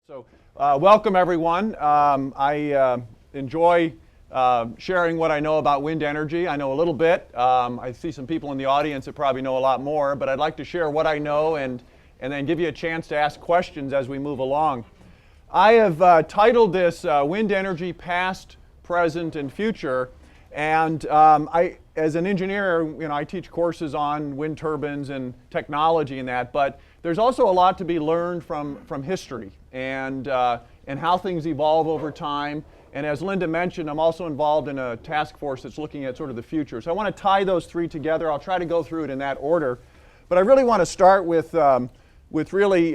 So welcome everyone. I enjoy sharing what I know about wind energy. I know a little bit. I see some people in the audience that probably know a lot more, but I'd like to share what I know and then give you a chance to ask questions as we move along. I have titled this Wind Energy Past, Present, and Future. And as an engineer, I teach courses on wind turbines and technology and that, but there's also a lot to be learned from history and how things evolve over time. And as Linda mentioned, I'm also involved in a task force that's looking at sort of the future. So I want to tie those three together. I'll try to go through it in that order. But I really want to start with really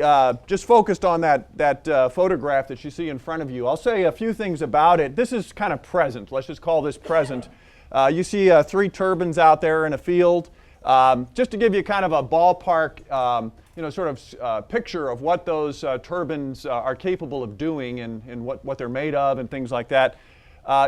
just focused on that photograph that you see in front of you. I'll say a few things about it. This is kind of present. Let's just call this present. You see three turbines out there in a field. Just to give you kind of a ballpark sort of picture of what those turbines are capable of doing and what they're made of and things like that.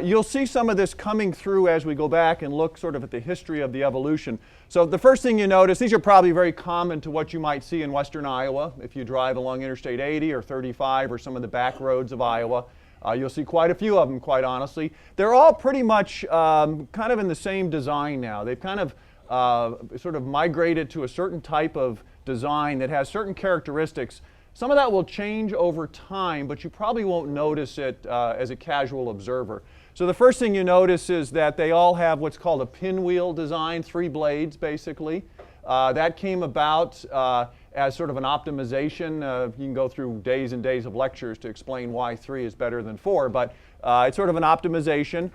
You'll see some of this coming through as we go back and look sort of at the history of the evolution. So the first thing you notice, these are probably very common to what you might see in western Iowa. If you drive along Interstate 80 or 35 or some of the back roads of Iowa, you'll see quite a few of them, quite honestly. They're all pretty much kind of in the same design now. They've kind of sort of migrated to a certain type of design that has certain characteristics. Some of that will change over time, but you probably won't notice it as a casual observer. So the first thing you notice is that they all have what's called a pinwheel design, 3 blades basically. That came about as sort of an optimization. You can go through days and days of lectures to explain why 3 is better than 4, but it's sort of an optimization.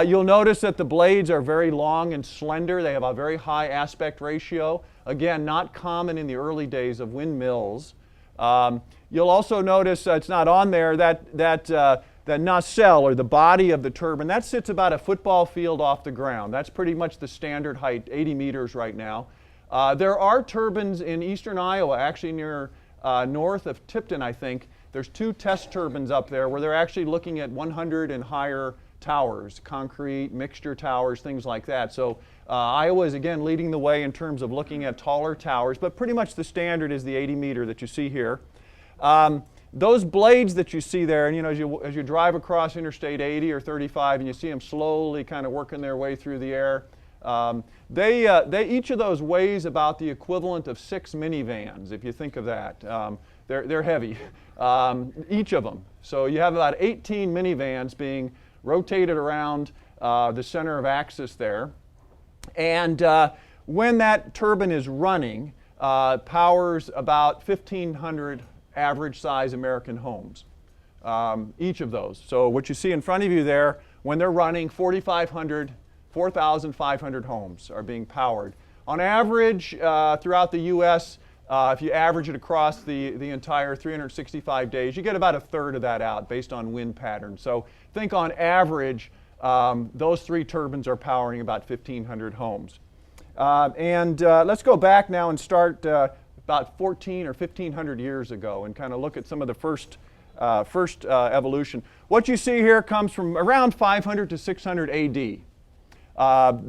You'll notice that the blades are very long and slender. They have a very high aspect ratio. Again, not common in the early days of windmills. You'll also notice, it's not on there, that nacelle, or the body of the turbine, that sits about a football field off the ground. That's pretty much the standard height, 80 meters right now. There are turbines in eastern Iowa, actually near north of Tipton, I think. There's 2 test turbines up there where they're actually looking at 100 and higher towers, concrete, mixture towers, things like that. So Iowa is again leading the way in terms of looking at taller towers, but pretty much the standard is the 80 meter that you see here. Those blades that you see there, and as you drive across Interstate 80 or 35 and you see them slowly kind of working their way through the air, each of those weighs about the equivalent of 6 minivans, if you think of that. They're heavy, each of them. So you have about 18 minivans being rotated around the center of axis there. And when that turbine is running, powers about 1,500 average size American homes, each of those. So what you see in front of you there, when they're running, 4,500 homes are being powered. On average, throughout the U.S., if you average it across the entire 365 days, you get about a third of that out based on wind patterns. So think on average, those 3 turbines are powering about 1,500 homes. Let's go back now and start about 14 or 1,500 years ago and kind of look at some of the first evolution. What you see here comes from around 500 to 600 AD.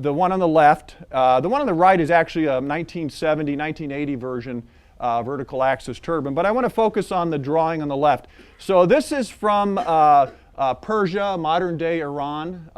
The one on the left, the one on the right is actually a 1970, 1980 version vertical axis turbine, but I want to focus on the drawing on the left. So this is from Persia, modern day Iran.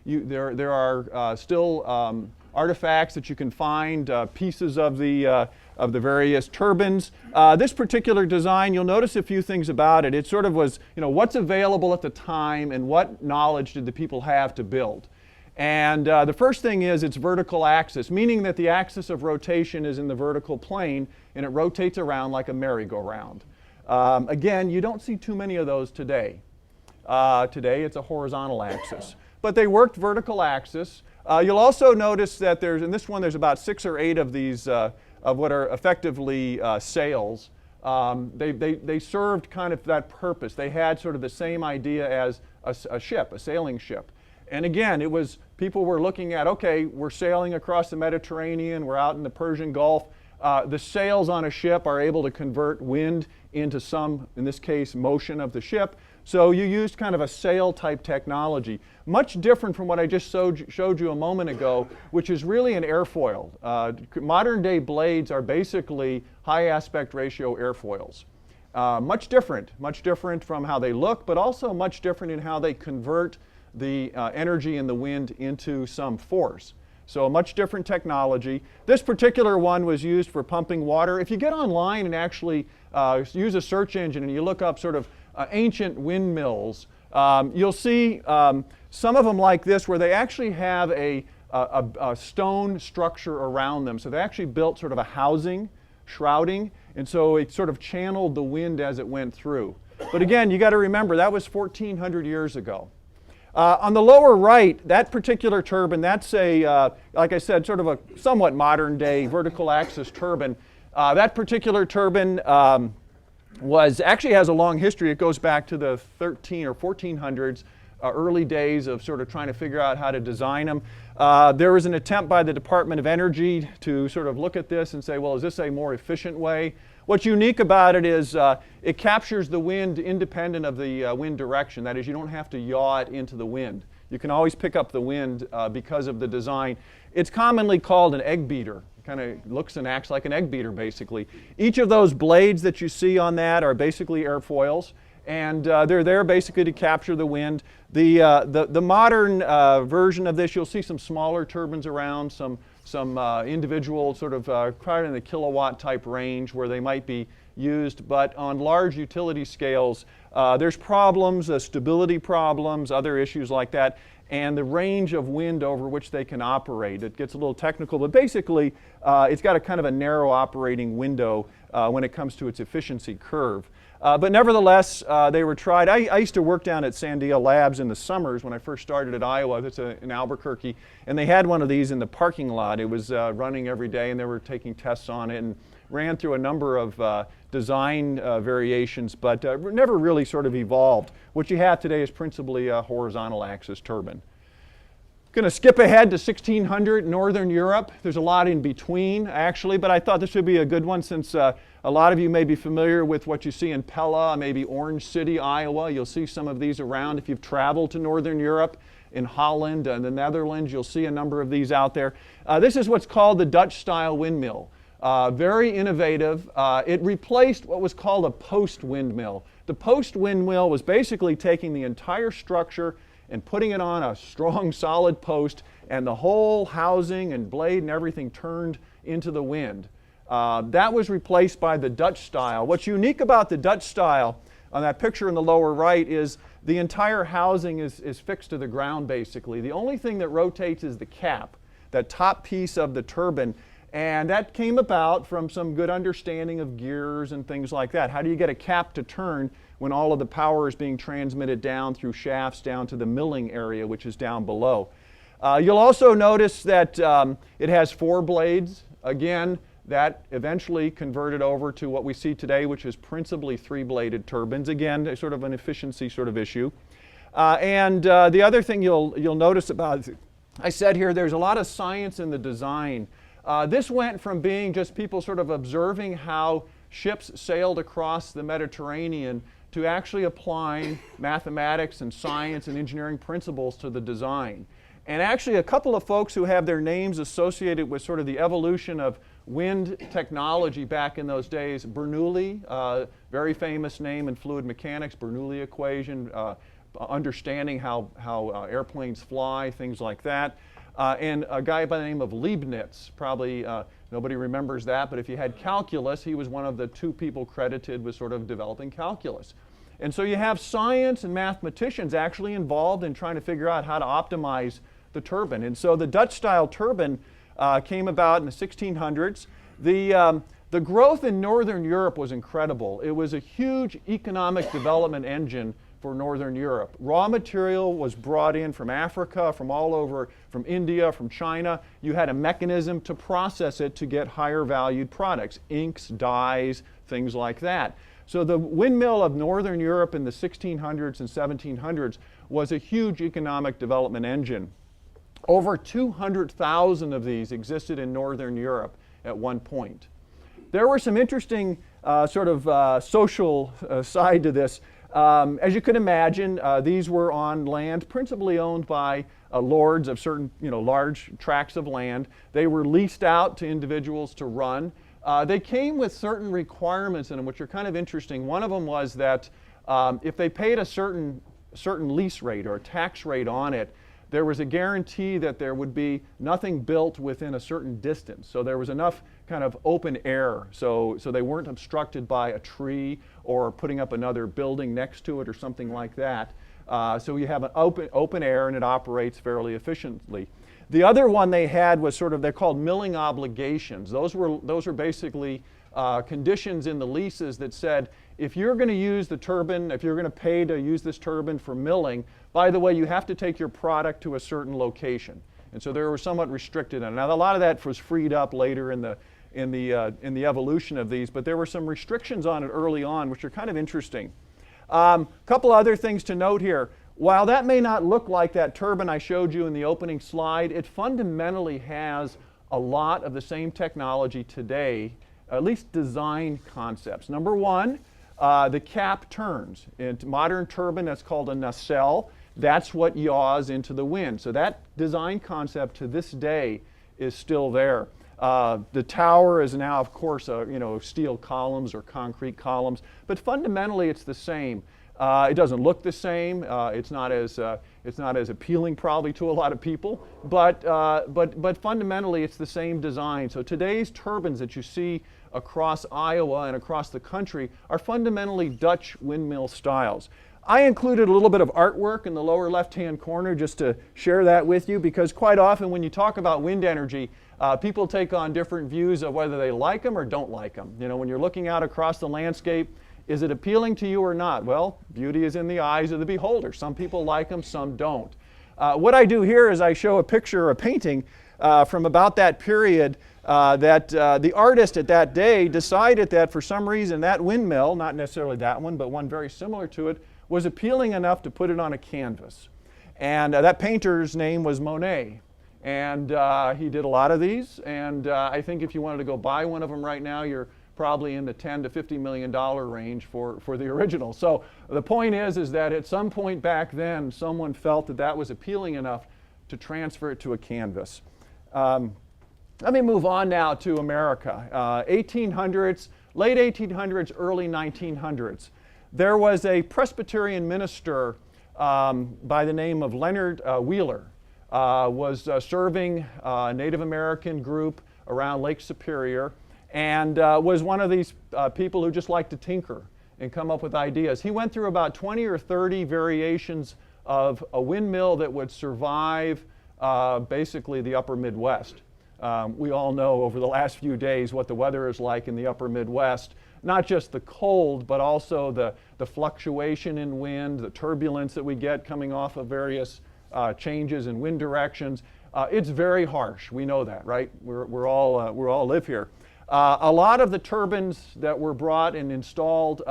There are still artifacts that you can find, pieces of the various turbines. This particular design, you'll notice a few things about it. It sort of was, what's available at the time and what knowledge did the people have to build. And the first thing is it's vertical axis, meaning that the axis of rotation is in the vertical plane and it rotates around like a merry-go-round. Again, you don't see too many of those today. Today it's a horizontal axis. But they worked vertical axis. You'll also notice that in this one there's about 6 or 8 of these of what are effectively sails. They served kind of that purpose. They had sort of the same idea as a ship, a sailing ship. And again, people were looking at, okay, we're sailing across the Mediterranean, we're out in the Persian Gulf. The sails on a ship are able to convert wind into some, in this case, motion of the ship. So you used kind of a sail type technology, much different from what I just showed you a moment ago, which is really an airfoil. Modern day blades are basically high aspect ratio airfoils. much different from how they look, but also much different in how they convert the energy in the wind into some force. So a much different technology. This particular one was used for pumping water. If you get online and actually use a search engine and you look up sort of ancient windmills, you'll see some of them like this where they actually have a stone structure around them. So they actually built sort of a housing, shrouding, and so it sort of channeled the wind as it went through. But again, you got to remember that was 1,400 years ago. On the lower right, that particular turbine, that's like I said, sort of a somewhat modern day vertical axis turbine. That particular turbine actually has a long history. It goes back to the 13 or 1400s, early days of sort of trying to figure out how to design them. There was an attempt by the Department of Energy to sort of look at this and say, well, is this a more efficient way? What's unique about it is it captures the wind independent of the wind direction. That is, you don't have to yaw it into the wind. You can always pick up the wind because of the design. It's commonly called an egg beater. It kind of looks and acts like an egg beater, basically. Each of those blades that you see on that are basically airfoils, and they're there basically to capture the wind. The modern version of this, you'll see some smaller turbines around, some individual sort of kind of in the kilowatt type range where they might be used, but on large utility scales, there's problems, stability problems, other issues like that, and the range of wind over which they can operate. It gets a little technical, but basically it's got a kind of a narrow operating window when it comes to its efficiency curve. But nevertheless, they were tried. I used to work down at Sandia Labs in the summers when I first started at Iowa. That's in Albuquerque. And they had one of these in the parking lot. It was running every day, and they were taking tests on it and ran through a number of design variations, but never really sort of evolved. What you have today is principally a horizontal axis turbine. Going to skip ahead to 1600 Northern Europe. There's a lot in between, actually, but I thought this would be a good one since a lot of you may be familiar with what you see in Pella, maybe Orange City, Iowa. You'll see some of these around. If you've traveled to Northern Europe, in Holland and the Netherlands, you'll see a number of these out there. This is what's called the Dutch-style windmill. Very innovative. It replaced what was called a post windmill. The post windmill was basically taking the entire structure and putting it on a strong, solid post, and the whole housing and blade and everything turned into the wind. That was replaced by the Dutch style. What's unique about the Dutch style on that picture in the lower right is the entire housing is fixed to the ground, basically. The only thing that rotates is the cap, that top piece of the turbine, and that came about from some good understanding of gears and things like that. How do you get a cap to turn when all of the power is being transmitted down through shafts down to the milling area, which is down below? You'll also notice that it has 4 blades. Again, that eventually converted over to what we see today, which is principally 3-bladed turbines. Again, sort of an efficiency sort of issue. The other thing you'll notice about, I said here, there's a lot of science in the design. This went from being just people sort of observing how ships sailed across the Mediterranean to actually applying mathematics and science and engineering principles to the design. And actually a couple of folks who have their names associated with sort of the evolution of wind technology back in those days, Bernoulli, very famous name in fluid mechanics, Bernoulli equation, understanding how airplanes fly, things like that. And a guy by the name of Leibniz, probably nobody remembers that, but if you had calculus, he was one of the 2 people credited with sort of developing calculus. And so you have science and mathematicians actually involved in trying to figure out how to optimize the turbine. And so the Dutch-style turbine came about in the 1600s. The growth in Northern Europe was incredible. It was a huge economic development engine for Northern Europe. Raw material was brought in from Africa, from all over, from India, from China. You had a mechanism to process it to get higher valued products, inks, dyes, things like that. So the windmill of Northern Europe in the 1600s and 1700s was a huge economic development engine. Over 200,000 of these existed in Northern Europe at one point. There were some interesting social side to this. As you could imagine, these were on land principally owned by lords of certain large tracts of land. They were leased out to individuals to run. They came with certain requirements in them, which are kind of interesting. One of them was that if they paid a certain lease rate or a tax rate on it, there was a guarantee that there would be nothing built within a certain distance. So there was enough kind of open air, so they weren't obstructed by a tree or putting up another building next to it or something like that. So you have an open air and it operates fairly efficiently. The other one they had was they're called milling obligations. Those were basically conditions in the leases that said, if you're going to use the turbine, if you're going to pay to use this turbine for milling, by the way, you have to take your product to a certain location. And so they were somewhat restricted on it. Now, a lot of that was freed up later in the evolution of these, but there were some restrictions on it early on, which are kind of interesting. A couple other things to note here. While that may not look like that turbine I showed you in the opening slide, it fundamentally has a lot of the same technology today, at least design concepts. Number one, the cap turns. In modern turbine, that's called a nacelle. That's what yaws into the wind. So that design concept to this day is still there. The tower is now, of course, steel columns or concrete columns, but fundamentally it's the same. It doesn't look the same. It's not as appealing probably to a lot of people, but fundamentally it's the same design. So today's turbines that you see across Iowa and across the country are fundamentally Dutch windmill styles. I included a little bit of artwork in the lower left-hand corner just to share that with you, because quite often when you talk about wind energy, people take on different views of whether they like them or don't like them. You know, when you're looking out across the landscape, is it appealing to you or not? Well, beauty is in the eyes of the beholder. Some people like them, some don't. What I do here is I show a picture, a painting from about that period that the artist at that day decided that for some reason that windmill, not necessarily that one, but one very similar to it, was appealing enough to put it on a canvas. And that painter's name was Monet. And he did a lot of these, and I think if you wanted to go buy one of them right now, you're probably in the $10 to $50 million range for the original. So the point is that at some point back then, someone felt that that was appealing enough to transfer it to a canvas. Let me move on now to America. 1800s, late 1800s, early 1900s. There was a Presbyterian minister by the name of Leonard Wheeler, was serving a Native American group around Lake Superior, and was one of these people who just like to tinker and come up with ideas. He went through about 20 or 30 variations of a windmill that would survive basically the upper Midwest. We all know over the last few days what the weather is like in the upper Midwest. Not just the cold, but also the fluctuation in wind, the turbulence that we get coming off of various changes in wind directions. It's very harsh. We know that, right? We're all live here. A lot of the turbines that were brought and installed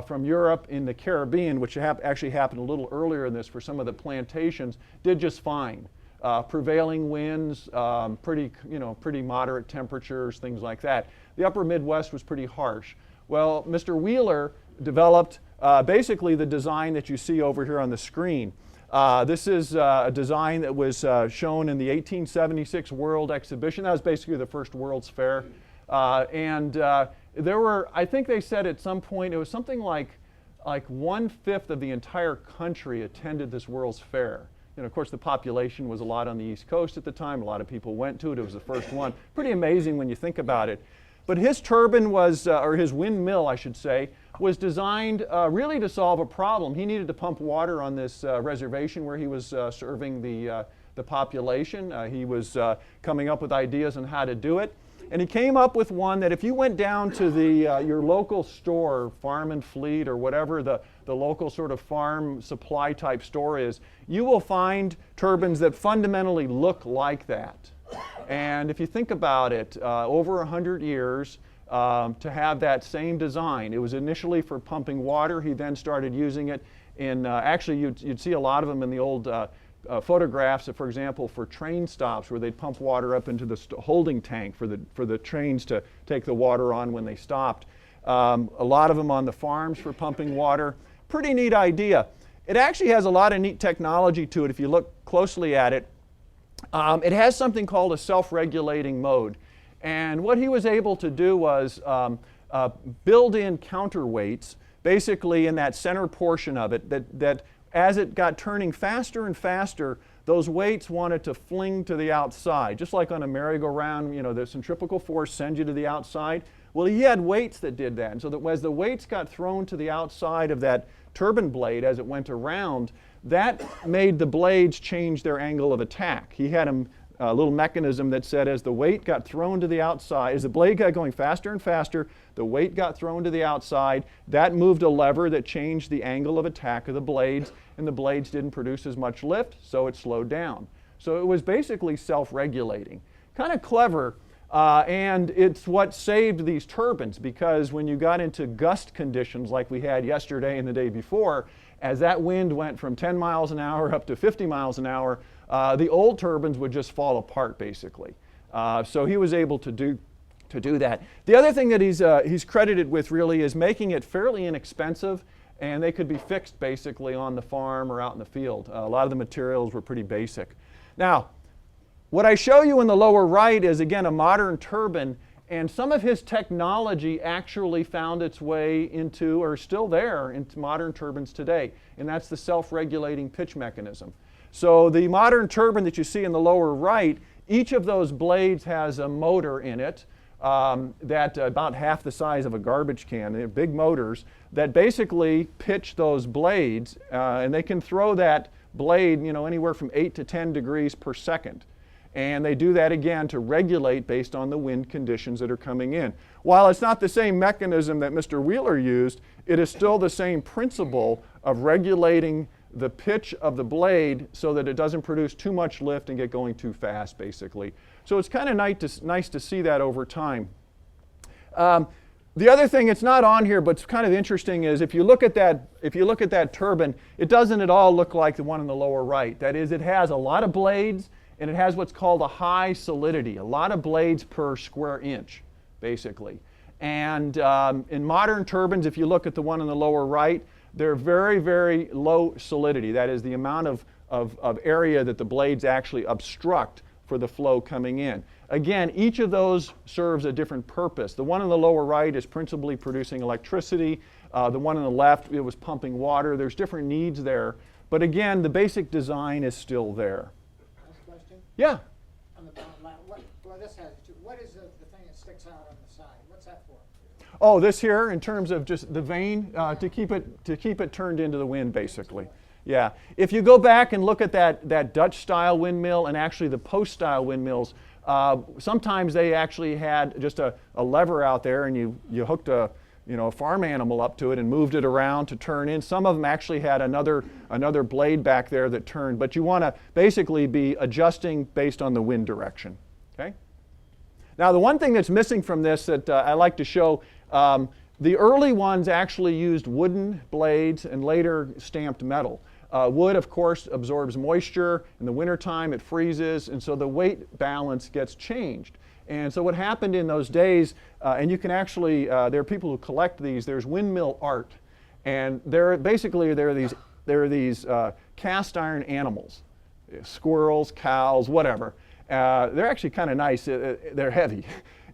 from Europe in the Caribbean, which actually happened a little earlier in this for some of the plantations, did just fine. Prevailing winds, pretty moderate temperatures, things like that. The upper Midwest was pretty harsh. Well, Mr. Wheeler developed basically the design that you see over here on the screen. This is a design that was shown in the 1876 World Exhibition. That was basically the first World's Fair. There were, I think they said at some point, it was something like 1/5 of the entire country attended this World's Fair. And of course, the population was a lot on the East Coast at the time. A lot of people went to it. It was the first one. Pretty amazing when you think about it. But his turbine was, or his windmill, I should say, was designed really to solve a problem. He needed to pump water on this reservation where he was serving the population. He was coming up with ideas on how to do it. And he came up with one that if you went down to your local store, Farm and Fleet, or whatever the local sort of farm supply type store is, you will find turbines that fundamentally look like that. And if you think about it, over 100 years to have that same design. It was initially for pumping water. He then started using it in, actually you'd see a lot of them in the old photographs, for example, for train stops where they'd pump water up into the holding tank for the trains to take the water on when they stopped. A lot of them on the farms for pumping water. Pretty neat idea. It actually has a lot of neat technology to it if you look closely at it. It has something called a self-regulating mode. And what he was able to do was build in counterweights basically in that center portion of it that as it got turning faster and faster, those weights wanted to fling to the outside. Just like on a merry-go-round, the centrifugal force sends you to the outside. Well, he had weights that did that. And so that as the weights got thrown to the outside of that turbine blade as it went around, that made the blades change their angle of attack. He had a little mechanism that said as the weight got thrown to the outside, as the blade got going faster and faster, the weight got thrown to the outside. That moved a lever that changed the angle of attack of the blades, and the blades didn't produce as much lift, so it slowed down. So it was basically self-regulating. Kind of clever, and it's what saved these turbines, because when you got into gust conditions like we had yesterday and the day before, as that wind went from 10 miles an hour up to 50 miles an hour, the old turbines would just fall apart, basically. So he was able to do that. The other thing that he's credited with really is making it fairly inexpensive, and they could be fixed basically on the farm or out in the field. A lot of the materials were pretty basic. Now, what I show you in the lower right is, again, a modern turbine, and some of his technology actually found its way into, or still there, into modern turbines today, and that's the self-regulating pitch mechanism. So the modern turbine that you see in the lower right, each of those blades has a motor in it that about half the size of a garbage can. They're big motors that basically pitch those blades, and they can throw that blade anywhere from 8 to 10 degrees per second. And they do that again to regulate based on the wind conditions that are coming in. While it's not the same mechanism that Mr. Wheeler used, it is still the same principle of regulating the pitch of the blade so that it doesn't produce too much lift and get going too fast, basically. So it's kind of nice to see that over time. The other thing, it's not on here, but it's kind of interesting, is if you look at that turbine, it doesn't at all look like the one in the lower right. That is, it has a lot of blades, and it has what's called a high solidity, a lot of blades per square inch, basically. And in modern turbines, if you look at the one in the lower right, they're very, very low solidity. That is the amount of area that the blades actually obstruct for the flow coming in. Again, each of those serves a different purpose. The one in the lower right is principally producing electricity. The one on the left, it was pumping water. There's different needs there. But again, the basic design is still there. Last question? Yeah. On the bottom line, what is the thing that sticks out on the side? What's that for? Oh, this here, in terms of just the vane, to keep it turned into the wind, basically. Yeah. If you go back and look at that Dutch-style windmill and actually the post-style windmills, sometimes they actually had just a lever out there, and you hooked a farm animal up to it and moved it around to turn in. Some of them actually had another blade back there that turned, but you want to basically be adjusting based on the wind direction. Okay. Now, the one thing that's missing from this that I like to show, the early ones actually used wooden blades and later stamped metal. Wood, of course, absorbs moisture. In the wintertime, it freezes, and so the weight balance gets changed. And so what happened in those days, and you can actually, there are people who collect these, there's windmill art. And there are these cast iron animals, squirrels, cows, whatever. They're actually kind of nice. They're heavy.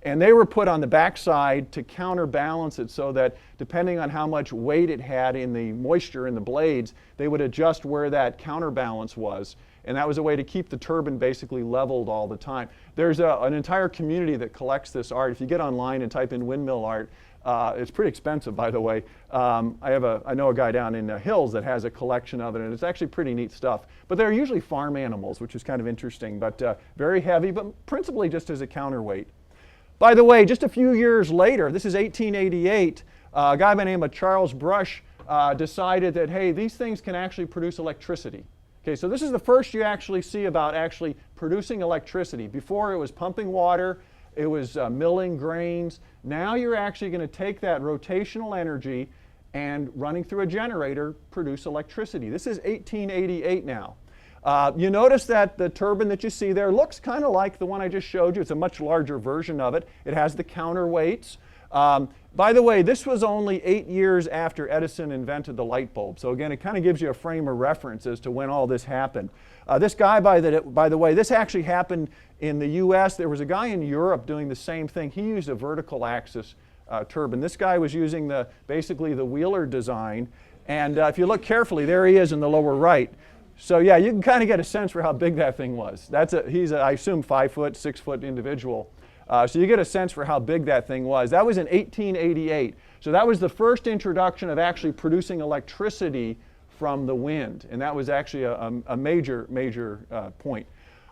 And they were put on the backside to counterbalance it so that depending on how much weight it had in the moisture in the blades, they would adjust where that counterbalance was. And that was a way to keep the turbine basically leveled all the time. There's an entire community that collects this art. If you get online and type in windmill art, it's pretty expensive, by the way. I know a guy down in the hills that has a collection of it, and it's actually pretty neat stuff. But they're usually farm animals, which is kind of interesting, but very heavy, but principally just as a counterweight. By the way, just a few years later, this is 1888, a guy by the name of Charles Brush decided that, hey, these things can actually produce electricity. Okay, so this is the first you actually see about actually producing electricity. Before it was pumping water, it was milling grains. Now you're actually going to take that rotational energy and running through a generator produce electricity. This is 1888 now. You notice that the turbine that you see there looks kind of like the one I just showed you. It's a much larger version of it. It has the counterweights. By the way, this was only 8 years after Edison invented the light bulb. So again, it kind of gives you a frame of reference as to when all this happened. This guy, by the way, this actually happened in the US. There was a guy in Europe doing the same thing. He used a vertical axis turbine. This guy was using basically the Wheeler design. And if you look carefully, there he is in the lower right. So yeah, you can kind of get a sense for how big that thing was. He's I assume 5 foot, 6 foot individual. So you get a sense for how big that thing was. That was in 1888. So that was the first introduction of actually producing electricity from the wind. And that was actually a major point.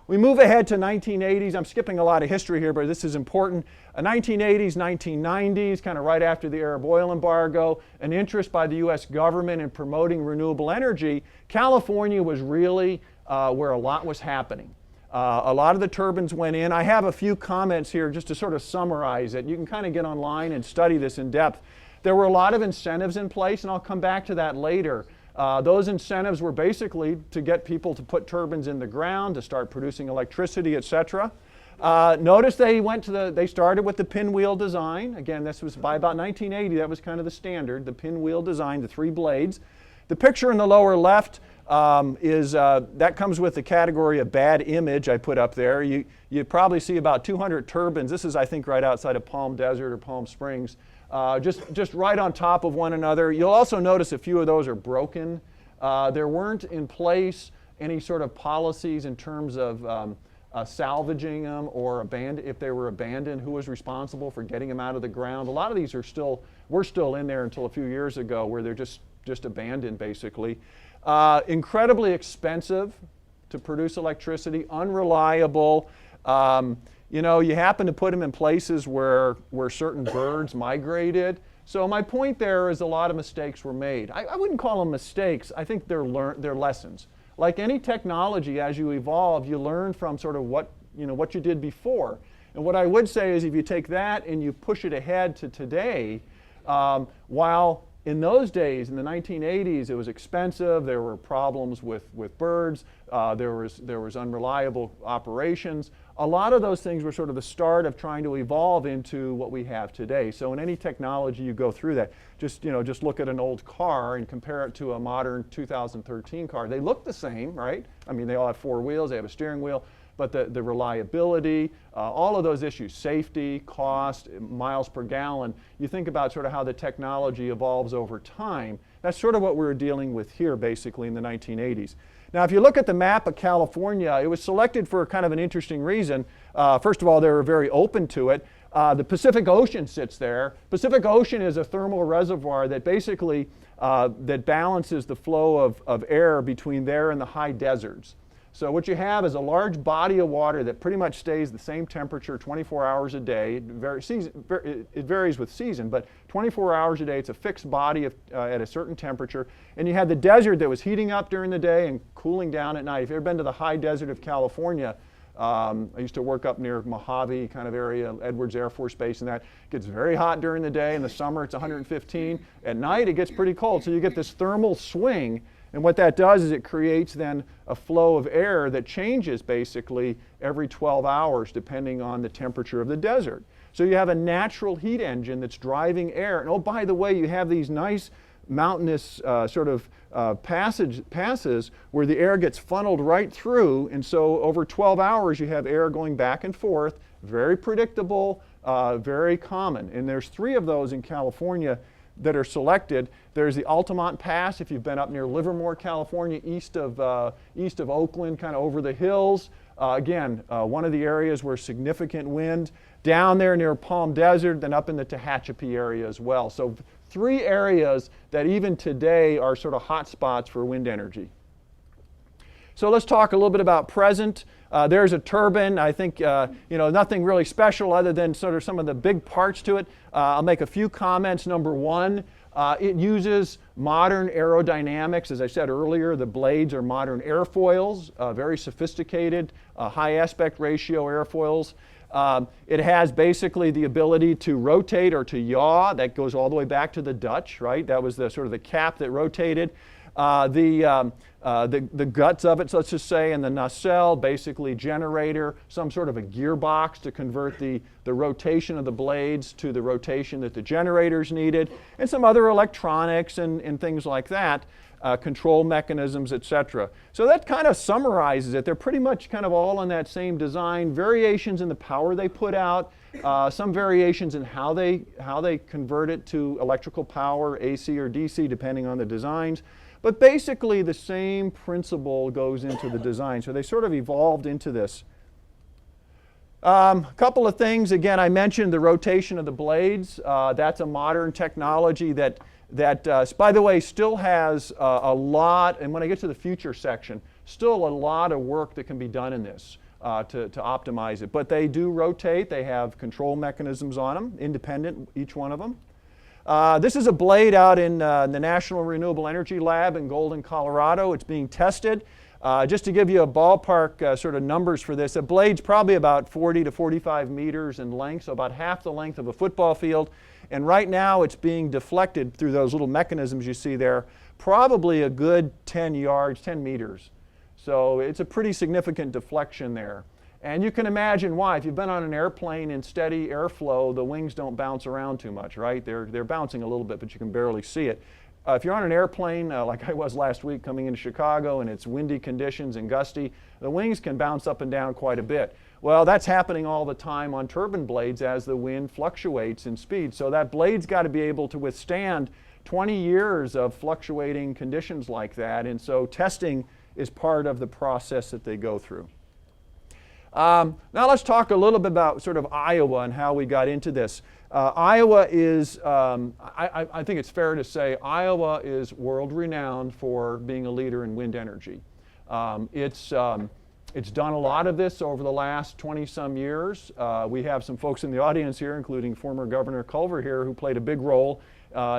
We move ahead to 1980s. I'm skipping a lot of history here, but this is important. 1980s, 1990s, kind of right after the Arab oil embargo, an interest by the US government in promoting renewable energy. California was really where a lot was happening. A lot of the turbines went in. I have a few comments here just to sort of summarize it. You can kind of get online and study this in depth. There were a lot of incentives in place, and I'll come back to that later. Those incentives were basically to get people to put turbines in the ground, to start producing electricity, etc. Notice they started with the pinwheel design. Again, this was by about 1980, that was kind of the standard, the pinwheel design, the 3 blades. The picture in the lower left that comes with the category of bad image I put up there. You probably see about 200 turbines. This is, I think, right outside of Palm Desert or Palm Springs. Just right on top of one another. You'll also notice a few of those are broken. There weren't in place any sort of policies in terms of salvaging them or if they were abandoned, who was responsible for getting them out of the ground. A lot of these were still in there until a few years ago, where they're just abandoned basically. Incredibly expensive to produce electricity, unreliable. You happen to put them in places where certain birds migrated. So my point there is a lot of mistakes were made. I wouldn't call them mistakes. I think they're lessons. Like any technology, as you evolve, you learn from sort of what you did before. And what I would say is if you take that and you push it ahead to today, while in those days, in the 1980s, it was expensive. There were problems with birds. There was unreliable operations. A lot of those things were sort of the start of trying to evolve into what we have today. So in any technology, you go through that. Just look at an old car and compare it to a modern 2013 car. They look the same, right? I mean, they all have 4 wheels. They have a steering wheel. But the reliability, all of those issues, safety, cost, miles per gallon, you think about sort of how the technology evolves over time. That's sort of what we were dealing with here basically in the 1980s. Now if you look at the map of California, it was selected for kind of an interesting reason. First of all, they were very open to it. The Pacific Ocean sits there. Pacific Ocean is a thermal reservoir that basically that balances the flow of air between there and the high deserts. So what you have is a large body of water that pretty much stays the same temperature 24 hours a day. It varies with season, but 24 hours a day, it's a fixed body at a certain temperature. And you had the desert that was heating up during the day and cooling down at night. If you've ever been to the high desert of California, I used to work up near Mojave kind of area, Edwards Air Force Base, and that it gets very hot during the day. In the summer, it's 115. At night, it gets pretty cold. So you get this thermal swing. And what that does is it creates then a flow of air that changes basically every 12 hours depending on the temperature of the desert. So you have a natural heat engine that's driving air. And oh, by the way, you have these nice mountainous passes where the air gets funneled right through. And so over 12 hours, you have air going back and forth, very predictable, very common. And there's 3 of those in California that are selected. There's the Altamont Pass, if you've been up near Livermore, California, east of Oakland, kind of over the hills. Again, one of the areas where significant wind. Down there near Palm Desert, then up in the Tehachapi area as well. So 3 areas that even today are sort of hot spots for wind energy. So let's talk a little bit about present. There's a turbine. I think nothing really special other than sort of some of the big parts to it. I'll make a few comments. Number 1, it uses modern aerodynamics. As I said earlier, the blades are modern airfoils, very sophisticated, high aspect ratio airfoils. It has basically the ability to rotate or to yaw. That goes all the way back to the Dutch, right? That was the sort of the cap that rotated. The guts of it, so let's just say, and the nacelle, basically generator, some sort of a gearbox to convert the rotation of the blades to the rotation that the generators needed, and some other electronics and things like that, control mechanisms, etc. So that kind of summarizes it. They're pretty much kind of all on that same design, variations in the power they put out, some variations in how they convert it to electrical power, AC or DC, depending on the designs. But basically the same principle goes into the design. So they sort of evolved into this. A couple of things. Again, I mentioned the rotation of the blades. That's a modern technology that by the way, still has a lot, and when I get to the future section, still a lot of work that can be done in this to optimize it. But they do rotate. They have control mechanisms on them, independent, each one of them. This is a blade out in the National Renewable Energy Lab in Golden, Colorado. It's being tested. Just to give you a ballpark sort of numbers for this, a blade's probably about 40 to 45 meters in length, so about half the length of a football field. And right now it's being deflected through those little mechanisms you see there, probably a good 10 yards, 10 meters. So it's a pretty significant deflection there. And you can imagine why. If you've been on an airplane in steady airflow, the wings don't bounce around too much, right? They're bouncing a little bit, but you can barely see it. If you're on an airplane, like I was last week coming into Chicago, and it's windy conditions and gusty, the wings can bounce up and down quite a bit. Well, that's happening all the time on turbine blades as the wind fluctuates in speed. So that blade's got to be able to withstand 20 years of fluctuating conditions like that. And so testing is part of the process that they go through. Now let's talk a little bit about sort of Iowa and how we got into this. Iowa is, I think it's fair to say, Iowa is world renowned for being a leader in wind energy. It's done a lot of this over the last 20-some years. We have some folks in the audience here, including former Governor Culver here, who played a big role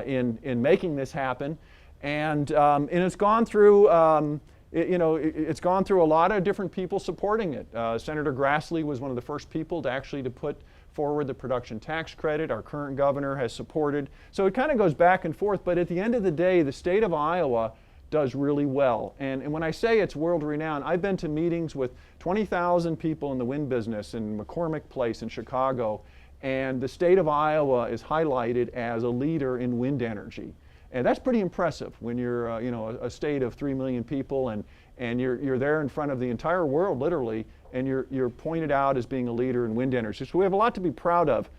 in making this happen. And it's gone through it's gone through a lot of different people supporting it. Senator Grassley was one of the first people to put forward the production tax credit. Our current governor has supported. So it kind of goes back and forth, but at the end of the day, the state of Iowa does really well. And when I say it's world renowned, I've been to meetings with 20,000 people in the wind business in McCormick Place in Chicago, and the state of Iowa is highlighted as a leader in wind energy. And that's pretty impressive when you're a state of 3 million people and you're there in front of the entire world, literally, and you're pointed out as being a leader in wind energy. So we have a lot to be proud of.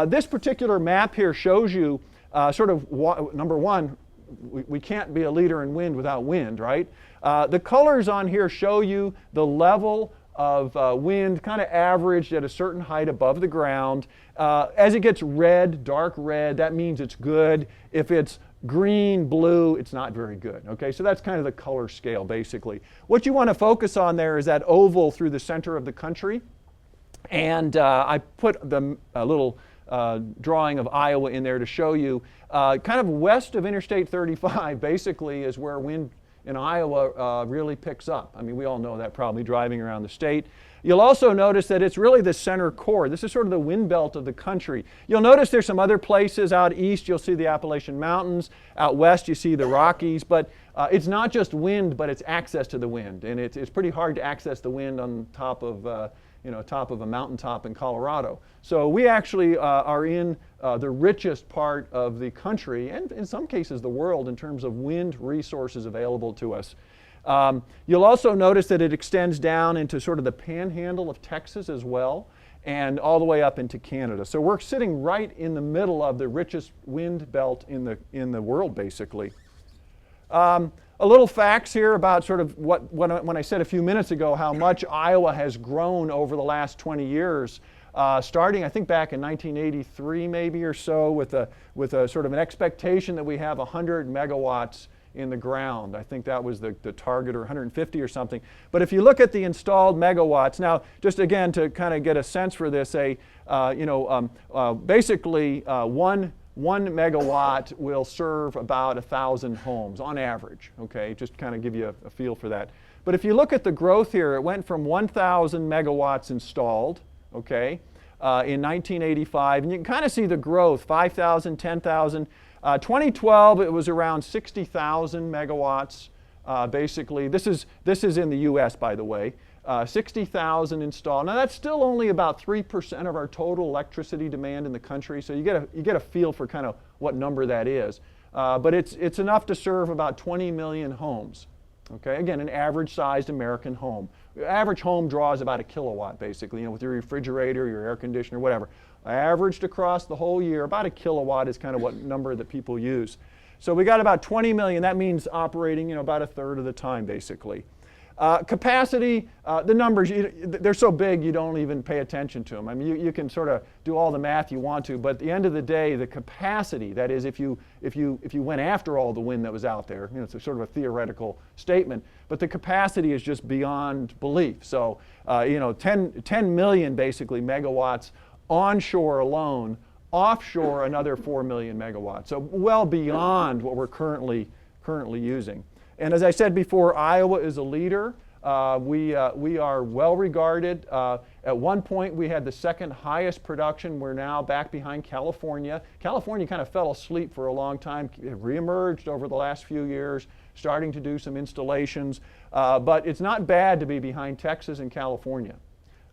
This particular map here shows you number one, we can't be a leader in wind without wind, right? The colors on here show you the level of wind kind of averaged at a certain height above the ground. As it gets red, dark red, that means it's good. If it's green, blue, it's not very good. Okay, so that's kind of the color scale, basically. What you want to focus on there is that oval through the center of the country. And I put a little drawing of Iowa in there to show you kind of west of Interstate 35, basically, is where wind in Iowa really picks up. I mean, we all know that probably driving around the state. You'll also notice that it's really the center core. This is sort of the wind belt of the country. You'll notice there's some other places out east. You'll see the Appalachian Mountains. Out west, you see the Rockies. But it's not just wind, but it's access to the wind. And it's pretty hard to access the wind on top of a mountaintop in Colorado. So we actually are in the richest part of the country, and in some cases the world, in terms of wind resources available to us. You'll also notice that it extends down into sort of the panhandle of Texas as well, and all the way up into Canada. So we're sitting right in the middle of the richest wind belt in the world, basically. A little facts here about sort of when I said a few minutes ago how much Iowa has grown over the last 20 years, starting I think back in 1983 maybe or so with a sort of an expectation that we have 100 megawatts in the ground. I think that was the target, or 150 or something. But if you look at the installed megawatts, now just again to kind of get a sense for this, basically one megawatt will serve about 1,000 homes on average, okay? Just kind of give you a feel for that. But if you look at the growth here, it went from 1,000 megawatts installed, okay, in 1985, and you can kind of see the growth, 5,000, 10,000. 2012, it was around 60,000 megawatts. Basically, this is in the U.S., by the way. 60,000 installed. Now that's still only about 3% of our total electricity demand in the country, so you get a feel for kind of what number that is. But it's enough to serve about 20 million homes. Okay, again, an average-sized American home. Your average home draws about a kilowatt, basically, with your refrigerator, your air conditioner, whatever. Averaged across the whole year, about a kilowatt is kind of what number that people use. So we got about 20 million. That means operating, about a third of the time, basically. Capacity, the numbers, they're so big you don't even pay attention to them. I mean, you can sort of do all the math you want to, but at the end of the day, the capacity, that is, if you went after all the wind that was out there, it's a sort of a theoretical statement, but the capacity is just beyond belief. So, 10 million basically megawatts onshore alone, offshore another 4 million megawatts. So well beyond what we're currently using. And as I said before, Iowa is a leader. We are well regarded. At one point, we had the second highest production. We're now back behind California. California kind of fell asleep for a long time. It reemerged over the last few years, starting to do some installations. But it's not bad to be behind Texas and California.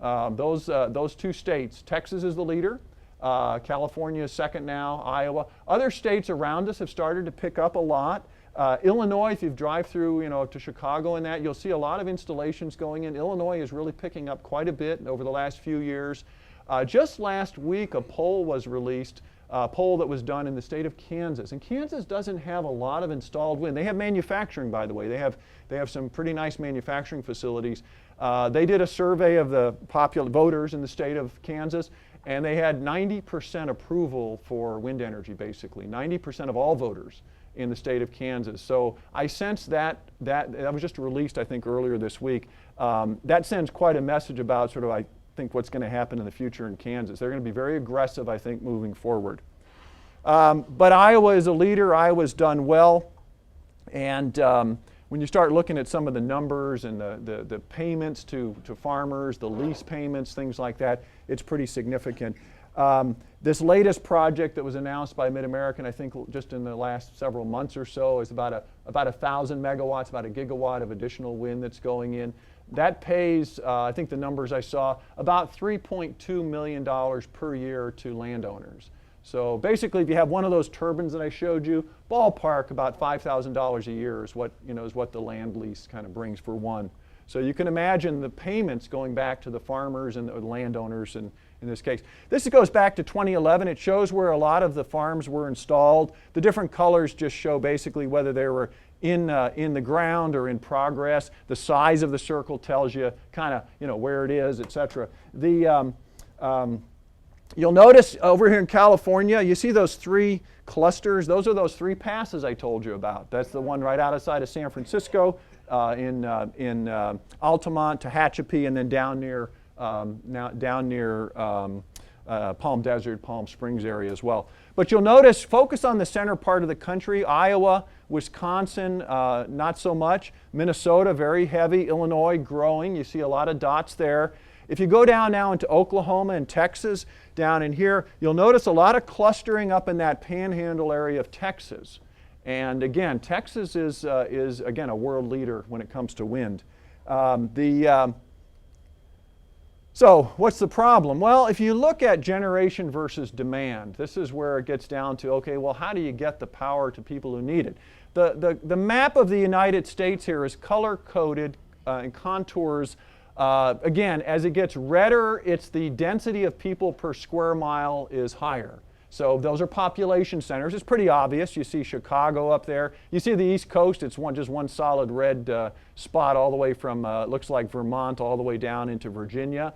Those two states, Texas is the leader. California is second now, Iowa. Other states around us have started to pick up a lot. Illinois, if you drive through to Chicago and that, you'll see a lot of installations going in. Illinois is really picking up quite a bit over the last few years. Just last week, a poll was released, a poll that was done in the state of Kansas. And Kansas doesn't have a lot of installed wind. They have manufacturing, by the way. They have some pretty nice manufacturing facilities. They did a survey of the popular voters in the state of Kansas, and they had 90% approval for wind energy, basically. 90% of all voters in the state of Kansas. So I sense that was just released, I think, earlier this week. That sends quite a message about sort of, I think, what's going to happen in the future in Kansas. They're going to be very aggressive, I think, moving forward. But Iowa is a leader. Iowa's done well. And when you start looking at some of the numbers and the payments to farmers, the lease payments, things like that, it's pretty significant. This latest project that was announced by MidAmerican, I think just in the last several months or so, is about 1,000 megawatts, about a gigawatt of additional wind that's going in. That pays, I think the numbers I saw, about $3.2 million per year to landowners. So basically, if you have one of those turbines that I showed you, ballpark about $5,000 a year is what the land lease kind of brings for one. So you can imagine the payments going back to the farmers and the landowners in this case. This goes back to 2011. It shows where a lot of the farms were installed. The different colors just show basically whether they were in the ground or in progress. The size of the circle tells you kind of where it is, etc. You'll notice over here in California, you see those three clusters. Those are those three passes I told you about. That's the one right outside of San Francisco, in Altamont, Tehachapi, and then down near Palm Desert, Palm Springs area as well. But you'll notice, focus on the center part of the country. Iowa, Wisconsin, not so much. Minnesota, very heavy. Illinois, growing. You see a lot of dots there. If you go down now into Oklahoma and Texas, down in here, you'll notice a lot of clustering up in that panhandle area of Texas. And again, Texas is again, a world leader when it comes to wind. So what's the problem? Well, if you look at generation versus demand, this is where it gets down to, okay, well, how do you get the power to people who need it? The map of the United States here is color-coded and contours. Again, as it gets redder, it's the density of people per square mile is higher. So those are population centers. It's pretty obvious. You see Chicago up there. You see the East Coast. It's just one solid red spot all the way from, looks like Vermont, all the way down into Virginia.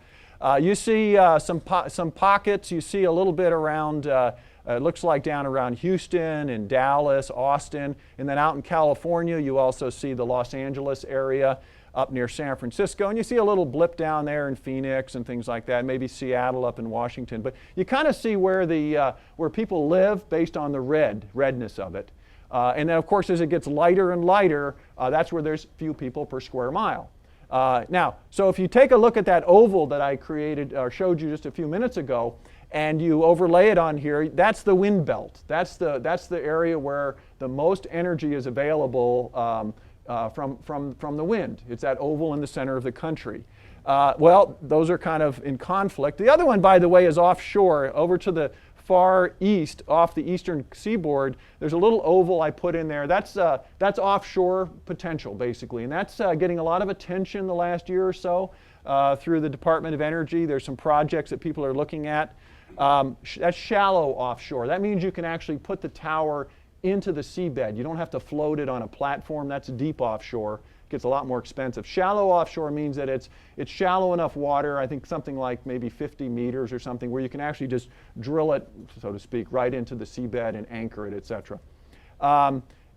You see some pockets. You see a little bit around, it looks like down around Houston and Dallas, Austin. And then out in California, you also see the Los Angeles area, up near San Francisco, and you see a little blip down there in Phoenix and things like that, maybe Seattle up in Washington. But you kind of see where people live based on the redness of it. And then, of course, as it gets lighter and lighter, that's where there's few people per square mile. Now, so if you take a look at that oval that I created or showed you just a few minutes ago, and you overlay it on here, that's the wind belt. That's the area where the most energy is available from the wind. It's that oval in the center of the country. Well, those are kind of in conflict. The other one, by the way, is offshore, over to the far east, off the eastern seaboard. There's a little oval I put in there. That's offshore potential, basically, and that's getting a lot of attention the last year or so through the Department of Energy. There's some projects that people are looking at. That's shallow offshore. That means you can actually put the tower into the seabed. You don't have to float it on a platform. That's deep offshore. It gets a lot more expensive. Shallow offshore means that it's shallow enough water, I think something like maybe 50 meters or something, where you can actually just drill it, so to speak, right into the seabed and anchor it, etc.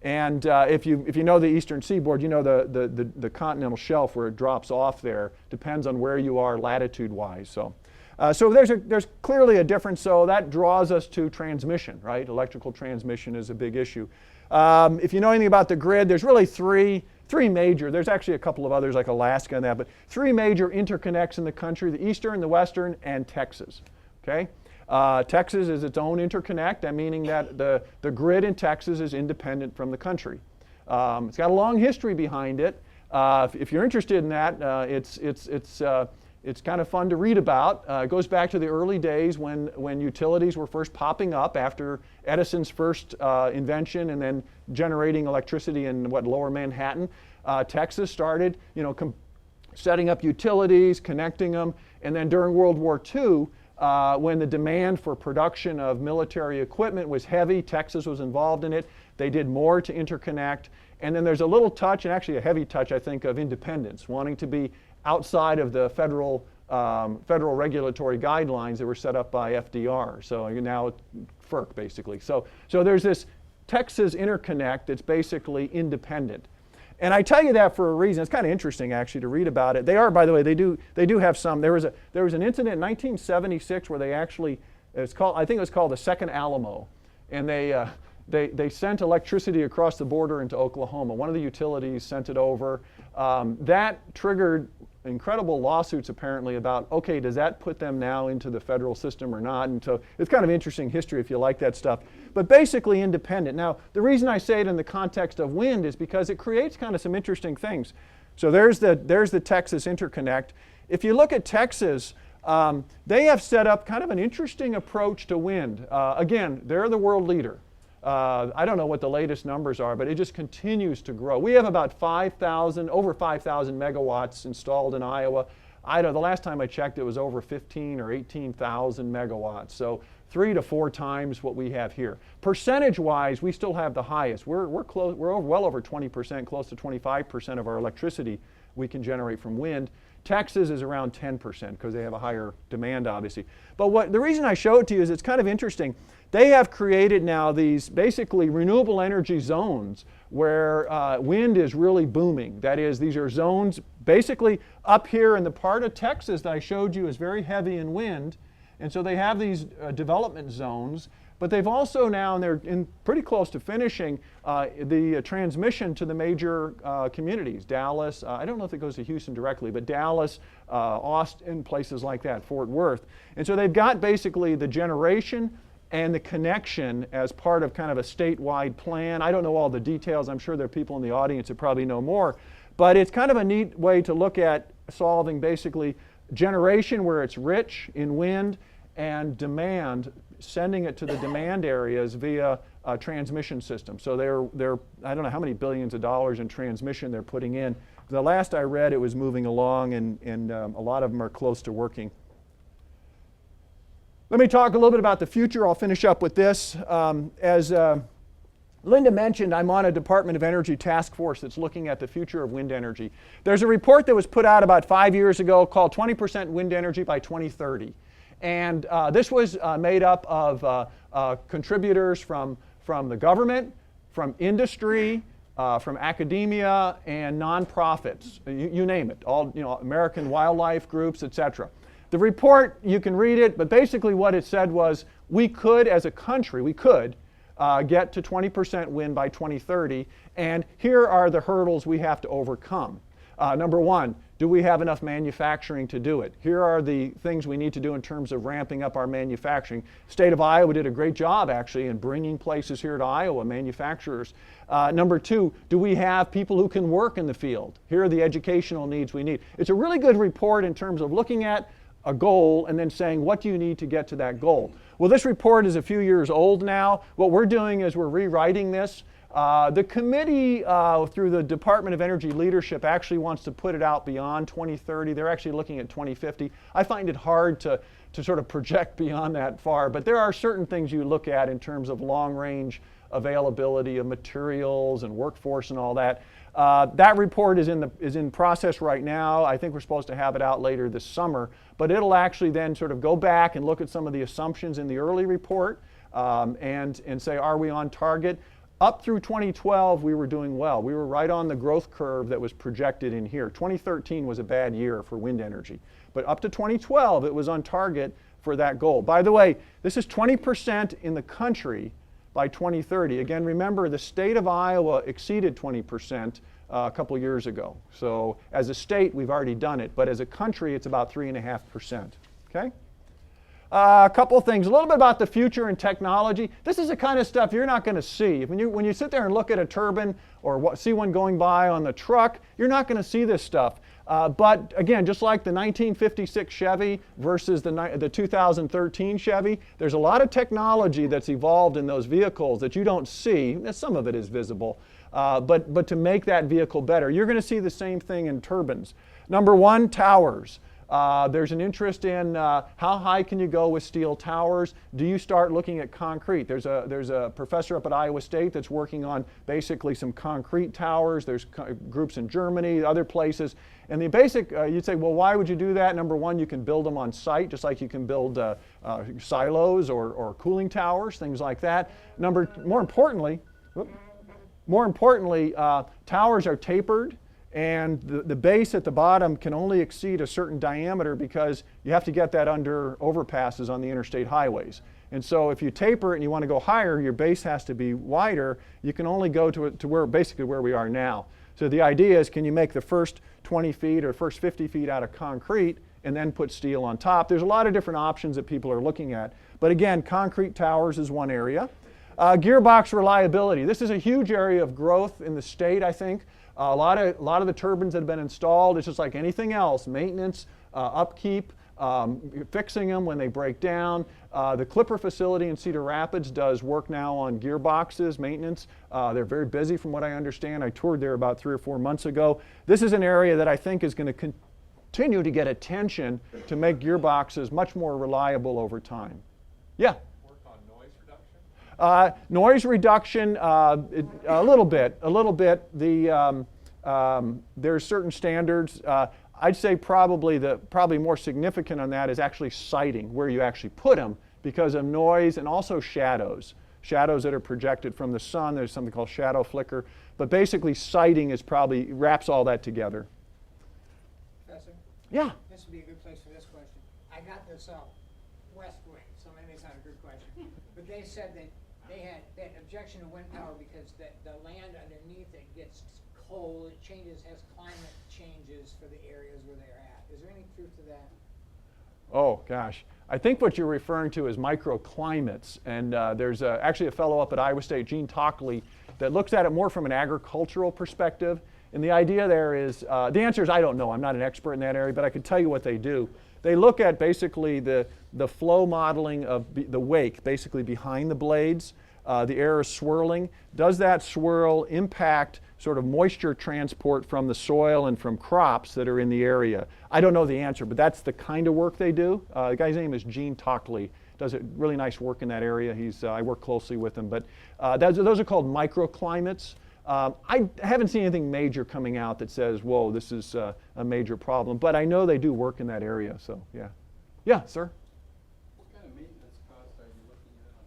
If you know the eastern seaboard, you know the continental shelf where it drops off there depends on where you are latitude-wise. So there's clearly a difference. So that draws us to transmission, right? Electrical transmission is a big issue. If you know anything about the grid, there's really three major. There's actually a couple of others like Alaska and that, but three major interconnects in the country: the eastern, the western, and Texas. Okay. Texas is its own interconnect, meaning that the grid in Texas is independent from the country. It's got a long history behind it. If you're interested in that, it's kind of fun to read about. It goes back to the early days when utilities were first popping up after Edison's first invention and then generating electricity in lower Manhattan. Texas started, setting up utilities, connecting them, and then during World War II, when the demand for production of military equipment was heavy, Texas was involved in it. They did more to interconnect. And then there's a little touch, and actually a heavy touch, I think, of independence, wanting to be outside of the federal regulatory guidelines that were set up by FDR. So now FERC, basically. So there's this Texas interconnect that's basically independent. And I tell you that for a reason. It's kind of interesting, actually, to read about it. They are, by the way, they do have some. There was an incident in 1976 where they actually, I think it was called the Second Alamo, and they sent electricity across the border into Oklahoma. One of the utilities sent it over. That triggered incredible lawsuits, apparently, about, okay, does that put them now into the federal system or not? And so it's kind of interesting history if you like that stuff. But basically independent. Now, the reason I say it in the context of wind is because it creates kind of some interesting things. So there's the Texas interconnect. If you look at Texas, they have set up kind of an interesting approach to wind. Again, they're the world leader. I don't know what the latest numbers are, but it just continues to grow. We have about over 5,000 megawatts installed in Iowa. The last time I checked, it was over 15 or 18,000 megawatts. So 3 to 4 times what we have here. Percentage-wise, we still have the highest. We're well over 20%, close to 25% of our electricity we can generate from wind. Texas is around 10% because they have a higher demand, obviously. But the reason I show it to you is it's kind of interesting. They have created now these basically renewable energy zones where wind is really booming. That is, these are zones basically up here in the part of Texas that I showed you is very heavy in wind. And so they have these development zones. But they've also now, and they're pretty close to finishing, the transmission to the major communities. Dallas, I don't know if it goes to Houston directly, but Dallas, Austin, places like that, Fort Worth. And so they've got basically the generation and the connection as part of kind of a statewide plan. I don't know all the details. I'm sure there are people in the audience that probably know more. But it's kind of a neat way to look at solving basically generation where it's rich in wind and demand, sending it to the demand areas via a transmission system. So they're I don't know how many billions of dollars in transmission they're putting in. The last I read, it was moving along, and a lot of them are close to working. Let me talk a little bit about the future. I'll finish up with this. As Linda mentioned, I'm on a Department of Energy task force that's looking at the future of wind energy. There's a report that was put out about 5 years ago called 20% Wind Energy by 2030. And this was made up of contributors from the government, from industry, from academia, and nonprofits. You name it, all American wildlife groups, etc. The report, you can read it, but basically what it said was we could, as a country, get to 20% wind by 2030, and here are the hurdles we have to overcome. Number one, Do we have enough manufacturing to do it? Here are the things we need to do in terms of ramping up our manufacturing. State of Iowa did a great job actually in bringing places here to Iowa, manufacturers. Number two, do we have people who can work in the field? Here are the educational needs we need. It's a really good report in terms of looking at a goal and then saying, what do you need to get to that goal? Well, this report is a few years old now. What we're doing is we're rewriting this. The committee, through the Department of Energy Leadership, actually wants to put it out beyond 2030. They're actually looking at 2050. I find it hard to sort of project beyond that far, but there are certain things you look at in terms of long-range availability of materials and workforce and all that. That report is in process right now. I think we're supposed to have it out later this summer, but it'll actually then sort of go back and look at some of the assumptions in the early report and say, are we on target? Up through 2012, we were doing well. We were right on the growth curve that was projected in here. 2013 was a bad year for wind energy, but up to 2012, it was on target for that goal. By the way, this is 20% in the country by 2030. Again, remember, the state of Iowa exceeded 20% a couple years ago. So as a state, we've already done it, but as a country, it's about 3.5%. Okay? A couple of things, a little bit about the future and technology. This is the kind of stuff you're not going to see. When you sit there and look at a turbine or see one going by on the truck, you're not going to see this stuff. But again, just like the 1956 Chevy versus the 2013 Chevy, there's a lot of technology that's evolved in those vehicles that you don't see. Some of it is visible, but to make that vehicle better. You're going to see the same thing in turbines. Number one, towers. There's an interest in how high can you go with steel towers? Do you start looking at concrete? There's a professor up at Iowa State that's working on basically some concrete towers. There's groups in Germany, other places. And the basic, you'd say, well, why would you do that? Number one, you can build them on site, just like you can build silos or cooling towers, things like that. More importantly, towers are tapered. And the base at the bottom can only exceed a certain diameter because you have to get that under overpasses on the interstate highways. And so if you taper it and you want to go higher, your base has to be wider. You can only go to where basically where we are now. So the idea is, can you make the first 20 feet or first 50 feet out of concrete and then put steel on top? There's a lot of different options that people are looking at. But again, concrete towers is one area. Gearbox reliability. This is a huge area of growth in the state, I think. A lot of the turbines that have been installed, it's just like anything else, maintenance, upkeep, fixing them when they break down. The Clipper facility in Cedar Rapids does work now on gearboxes, maintenance. They're very busy from what I understand. I toured there about 3 or 4 months ago. This is an area that I think is going to continue to get attention to make gearboxes much more reliable over time. Yeah? Noise reduction, a little bit. There's certain standards. I'd say probably more significant on that is actually siting, where you actually put them, because of noise and also shadows. Shadows that are projected from the sun. There's something called shadow flicker. But basically, siting is probably wraps all that together. Professor? Yeah. This would be a good place for this question. I got this west wing, so maybe it's not a good question. But they said that they had that objection to wind power because the land underneath it gets cold, it changes, has climate changes for the areas where they're at. Is there any truth to that? Oh, gosh. I think what you're referring to is microclimates. And there's actually a fellow up at Iowa State, Gene Tockley, that looks at it more from an agricultural perspective. And the idea there is, the answer is I don't know. I'm not an expert in that area, but I can tell you what they do. They look at basically the flow modeling of the wake, basically behind the blades. The air is swirling. Does that swirl impact sort of moisture transport from the soil and from crops that are in the area? I don't know the answer, but that's the kind of work they do. The guy's name is Gene Tockley. Does a really nice work in that area. I work closely with him. But those are called microclimates. I haven't seen anything major coming out that says, whoa, this is a major problem. But I know they do work in that area, so yeah. Yeah, sir? What kind of maintenance costs are you looking at on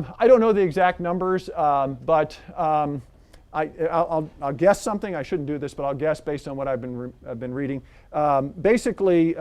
maintaining? I don't know the exact numbers, but I'll guess something. I shouldn't do this, but I'll guess based on what I've been reading. Basically,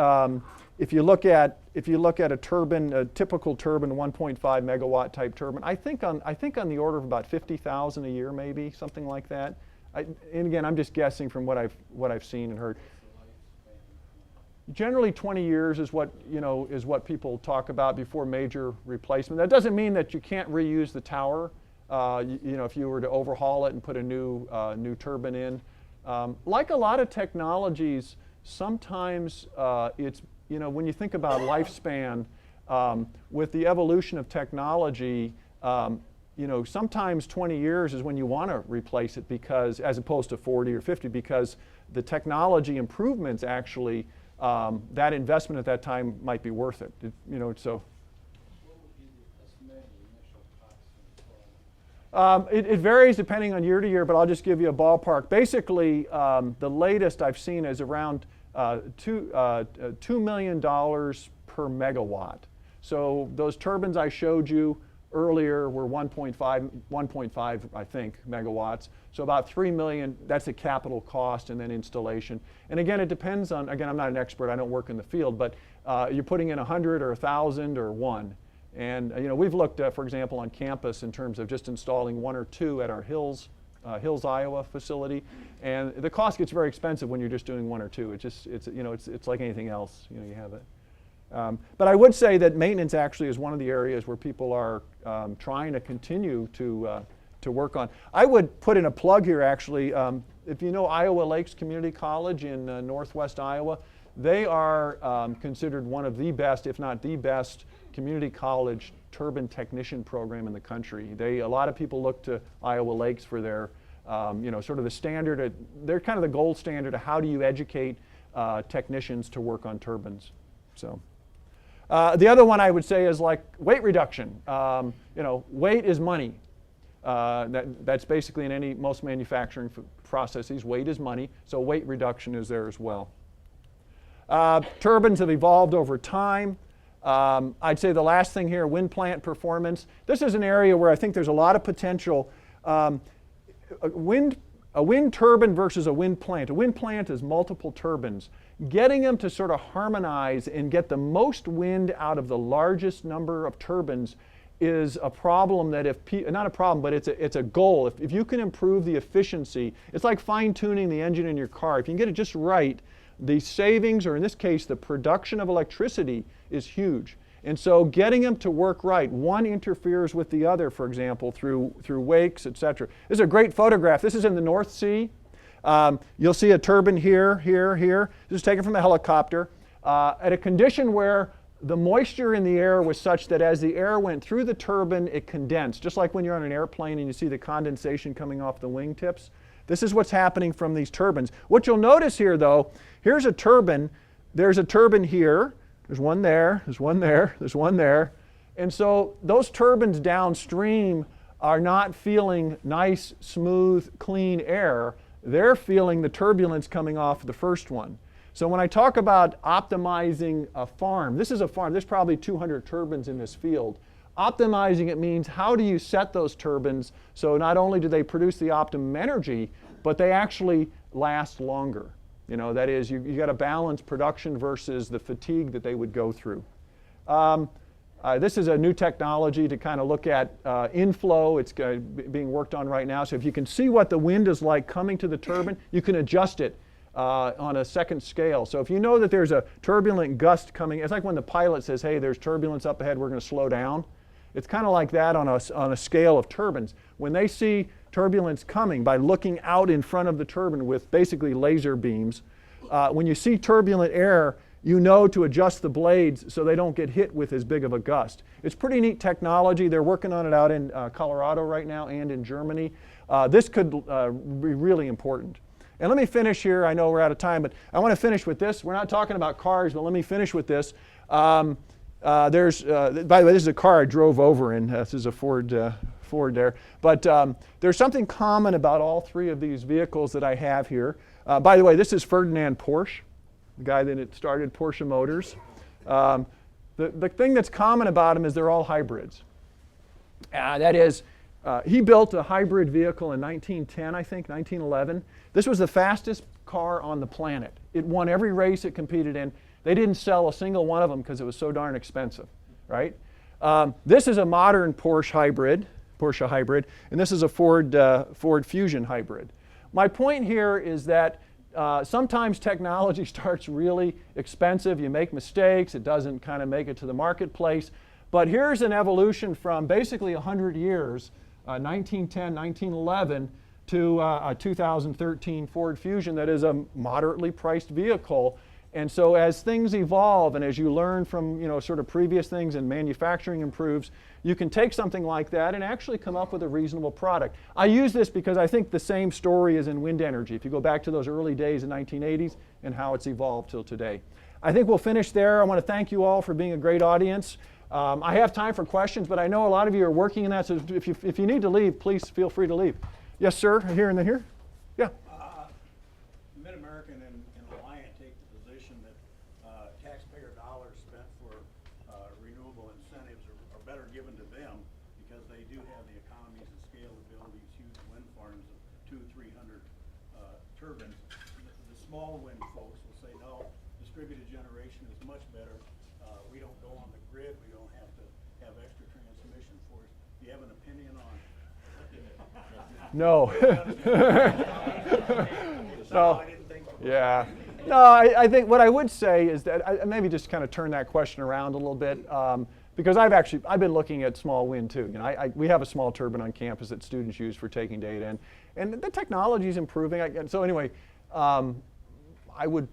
if you look at a turbine, a typical turbine, 1.5 megawatt type turbine, I think on the order of about $50,000 a year, maybe something like that. And again, I'm just guessing from what I've seen and heard. What's the lifespan? Generally, 20 years is what people talk about before major replacement. That doesn't mean that you can't reuse the tower. If you were to overhaul it and put a new turbine in, like a lot of technologies, sometimes it's when you think about lifespan, with the evolution of technology, sometimes 20 years is when you want to replace it because, as opposed to 40 or 50, because the technology improvements actually, that investment at that time might be worth it. So. What would be the estimated initial cost and so on? It varies depending on year to year, but I'll just give you a ballpark. Basically, the latest I've seen is around $2 million per megawatt. So those turbines I showed you earlier were 1.5, I think, megawatts. So about 3 million, that's the capital cost and then installation. And again, it depends on, again, I'm not an expert, I don't work in the field, but you're putting in 100 or 1,000 or 1. And we've looked at, for example, on campus in terms of just installing 1 or 2 at our Hills, Iowa facility, and the cost gets very expensive when you're just doing 1 or 2. It's like anything else. You have it. But I would say that maintenance actually is one of the areas where people are trying to continue to work on. I would put in a plug here actually. If you know Iowa Lakes Community College in northwest Iowa, they are considered one of the best, if not the best, community college turbine technician program in the country. A lot of people look to Iowa Lakes for their, sort of the standard. They're kind of the gold standard of how do you educate technicians to work on turbines. So. The other one I would say is like weight reduction. Weight is money. That's basically in most manufacturing processes, weight is money, so weight reduction is there as well. Turbines have evolved over time. I'd say the last thing here, wind plant performance. This is an area where I think there's a lot of potential. A wind turbine versus a wind plant. A wind plant is multiple turbines. Getting them to sort of harmonize and get the most wind out of the largest number of turbines is a problem that not a problem, but it's a goal. If you can improve the efficiency, it's like fine-tuning the engine in your car. If you can get it just right, the savings, or in this case, the production of electricity is huge. And so getting them to work right, one interferes with the other, for example, through wakes, etc. This is a great photograph. This is in the North Sea. You'll see a turbine here, here, here. This is taken from a helicopter at a condition where the moisture in the air was such that as the air went through the turbine, it condensed, just like when you're on an airplane and you see the condensation coming off the wingtips. This is what's happening from these turbines. What you'll notice here, though, here's a turbine. There's a turbine here. There's one there. There's one there. There's one there. And so those turbines downstream are not feeling nice, smooth, clean air. They're feeling the turbulence coming off the first one. So when I talk about optimizing a farm, this is a farm. There's probably 200 turbines in this field. Optimizing it means how do you set those turbines so not only do they produce the optimum energy, but they actually last longer. That is, you got to balance production versus the fatigue that they would go through. This is a new technology to kind of look at inflow. It's being worked on right now. So if you can see what the wind is like coming to the turbine, you can adjust it on a second scale. So if you know that there's a turbulent gust coming, it's like when the pilot says, hey, there's turbulence up ahead, we're going to slow down. It's kind of like that on a scale of turbines. When they see turbulence coming by looking out in front of the turbine with basically laser beams, when you see turbulent air, you know to adjust the blades so they don't get hit with as big of a gust. It's pretty neat technology. They're working on it out in Colorado right now and in Germany. This could be really important. And let me finish here. I know we're out of time, but I want to finish with this. We're not talking about cars, but let me finish with this. By the way, this is a car I drove over in. This is a Ford there. But there's something common about all three of these vehicles that I have here. By the way, this is Ferdinand Porsche, the guy that started Porsche Motors. The thing that's common about them is they're all hybrids. That is, he built a hybrid vehicle in 1910, I think, 1911. This was the fastest car on the planet. It won every race it competed in. They didn't sell a single one of them because it was so darn expensive, right? This is a modern Porsche hybrid, and this is a Ford Fusion hybrid. my point here is that sometimes technology starts really expensive. You make mistakes. It doesn't kind of make it to the marketplace. But here's an evolution from basically 100 years, 1910, 1911, to a 2013 Ford Fusion that is a moderately priced vehicle. And so as things evolve and as you learn from sort of previous things and manufacturing improves, you can take something like that and actually come up with a reasonable product. I use this because I think the same story is in wind energy. If you go back to those early days in 1980s and how it's evolved till today. I think we'll finish there. I want to thank you all for being a great audience. I have time for questions, but I know a lot of you are working in that, so if you need to leave, please feel free to leave. Yes, sir, here and here. Yeah. MidAmerican and Alliant take the position that taxpayer dollars spent for renewable incentives are better given to them because they do have the economies of scale to build these huge wind farms of 200-300 turbines. The small wind folks will say, no, distributed generation is much better. We don't go on the grid. We don't have to have extra transmission force. Do you have an opinion on No. No. Yeah. No, I think what I would say is that I maybe just kind of turn that question around a little bit because I've been looking at small wind too. We have a small turbine on campus that students use for taking data in, and the technology is improving. So anyway, I would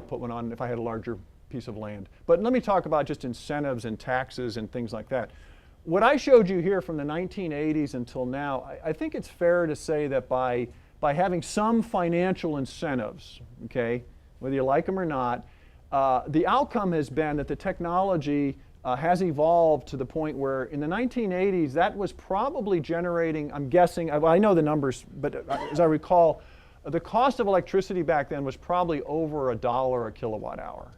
put one on if I had a larger piece of land. But let me talk about just incentives and taxes and things like that. What I showed you here from the 1980s until now, I think it's fair to say that by having some financial incentives, okay, whether you like them or not, the outcome has been that the technology has evolved to the point where in the 1980s that was probably generating, I'm guessing, I know the numbers, but as I recall, the cost of electricity back then was probably over $1 a kilowatt hour.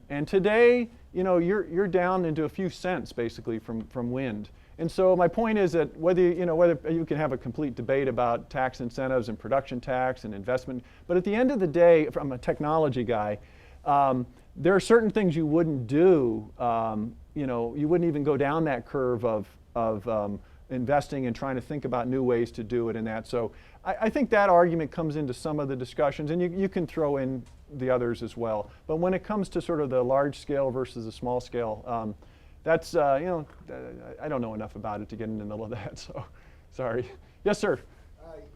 And today, you're down into a few cents basically from wind. And so my point is that whether you can have a complete debate about tax incentives and production tax and investment, but at the end of the day, from a technology guy, there are certain things you wouldn't do. You wouldn't even go down that curve of investing and trying to think about new ways to do it and that. So I think that argument comes into some of the discussions, and you can throw in the others as well. But when it comes to sort of the large scale versus the small scale, that's, I don't know enough about it to get in the middle of that, so sorry. Yes, sir?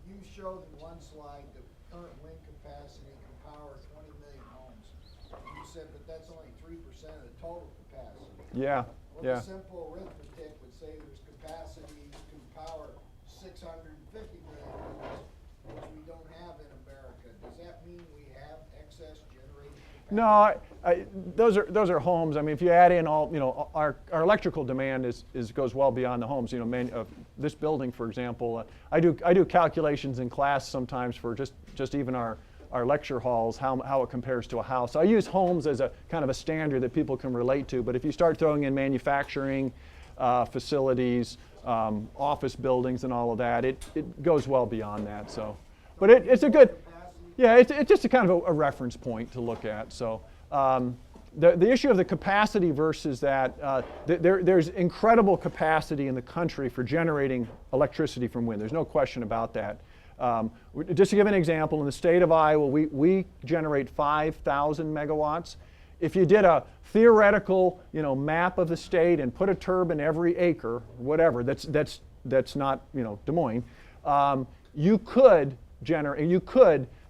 You showed in one slide the current wind capacity can power 20 million homes. You said that that's only 3% of the total capacity. Yeah, Well, yeah. the simple arithmetic would say there's capacity to power 650 million homes, which we don't have in America. Does that mean we have excess generating capacity? No, those are homes. I mean, if you add in all, our electrical demand goes well beyond the homes. This building, for example, I do calculations in class sometimes for just even our lecture halls, how it compares to a house. So I use homes as a kind of a standard that people can relate to. But if you start throwing in manufacturing facilities, office buildings, and all of that, it goes well beyond that. So, but it's a good. Yeah, it's just a kind of a reference point to look at. So the issue of the capacity versus that, there's incredible capacity in the country for generating electricity from wind. There's no question about that. Just to give an example, in the state of Iowa, we generate 5,000 megawatts. If you did a theoretical map of the state and put a turbine every acre, whatever, that's not Des Moines, you could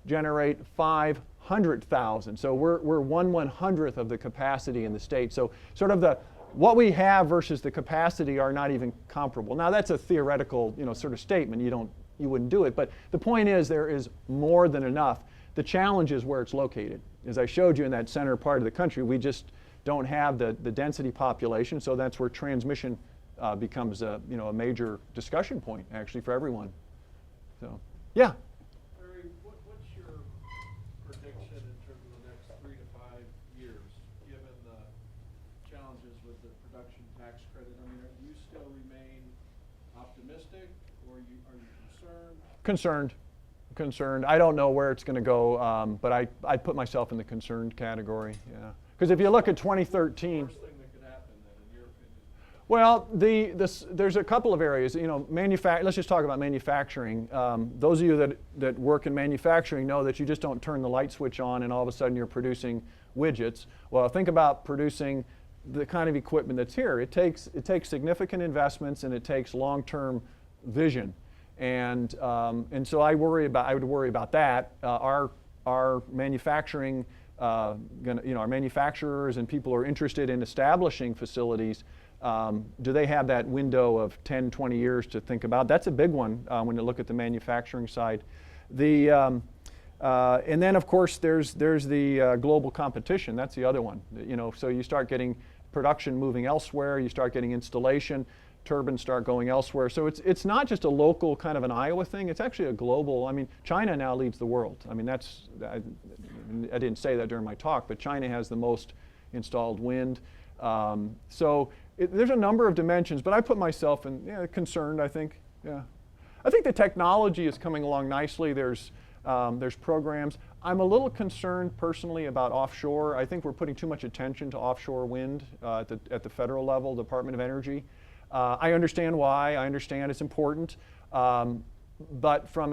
generate 500,000. So we're 1/100th of the capacity in the state. So sort of what we have versus the capacity are not even comparable. Now that's a theoretical sort of statement. You wouldn't do it. But the point is there is more than enough. The challenge is where it's located. As I showed you in that center part of the country, we just don't have the density population. So that's where transmission becomes a major discussion point actually for everyone. So yeah. What's your prediction in terms of the next 3 to 5 years, given the challenges with the production tax credit? I mean, do you still remain optimistic, or are you concerned? Concerned. I don't know where it's going to go, but I put myself in the concerned category. Yeah. Because if you look at 2013. Worst thing that could happen, then, in your opinion? Well, there's a couple of areas. Let's just talk about manufacturing. Those of you that work in manufacturing know that you just don't turn the light switch on and all of a sudden you're producing widgets. Well, think about producing the kind of equipment that's here. It takes significant investments and it takes long-term vision, and so I would worry about that. Our manufacturing, our manufacturers and people who are interested in establishing facilities. Do they have that window of 10, 20 years to think about? That's a big one when you look at the manufacturing side. And then, of course, there's the global competition. That's the other one. So you start getting production moving elsewhere. You start getting installation. Turbines start going elsewhere. So it's not just a local kind of an Iowa thing. It's actually a global. I mean, China now leads the world. I mean, I didn't say that during my talk, but China has the most installed wind. There's a number of dimensions, but I put myself in concerned, I think. Yeah. I think the technology is coming along nicely. There's programs. I'm a little concerned personally about offshore. I think we're putting too much attention to offshore wind at the federal level, Department of Energy. I understand why. I understand it's important. But from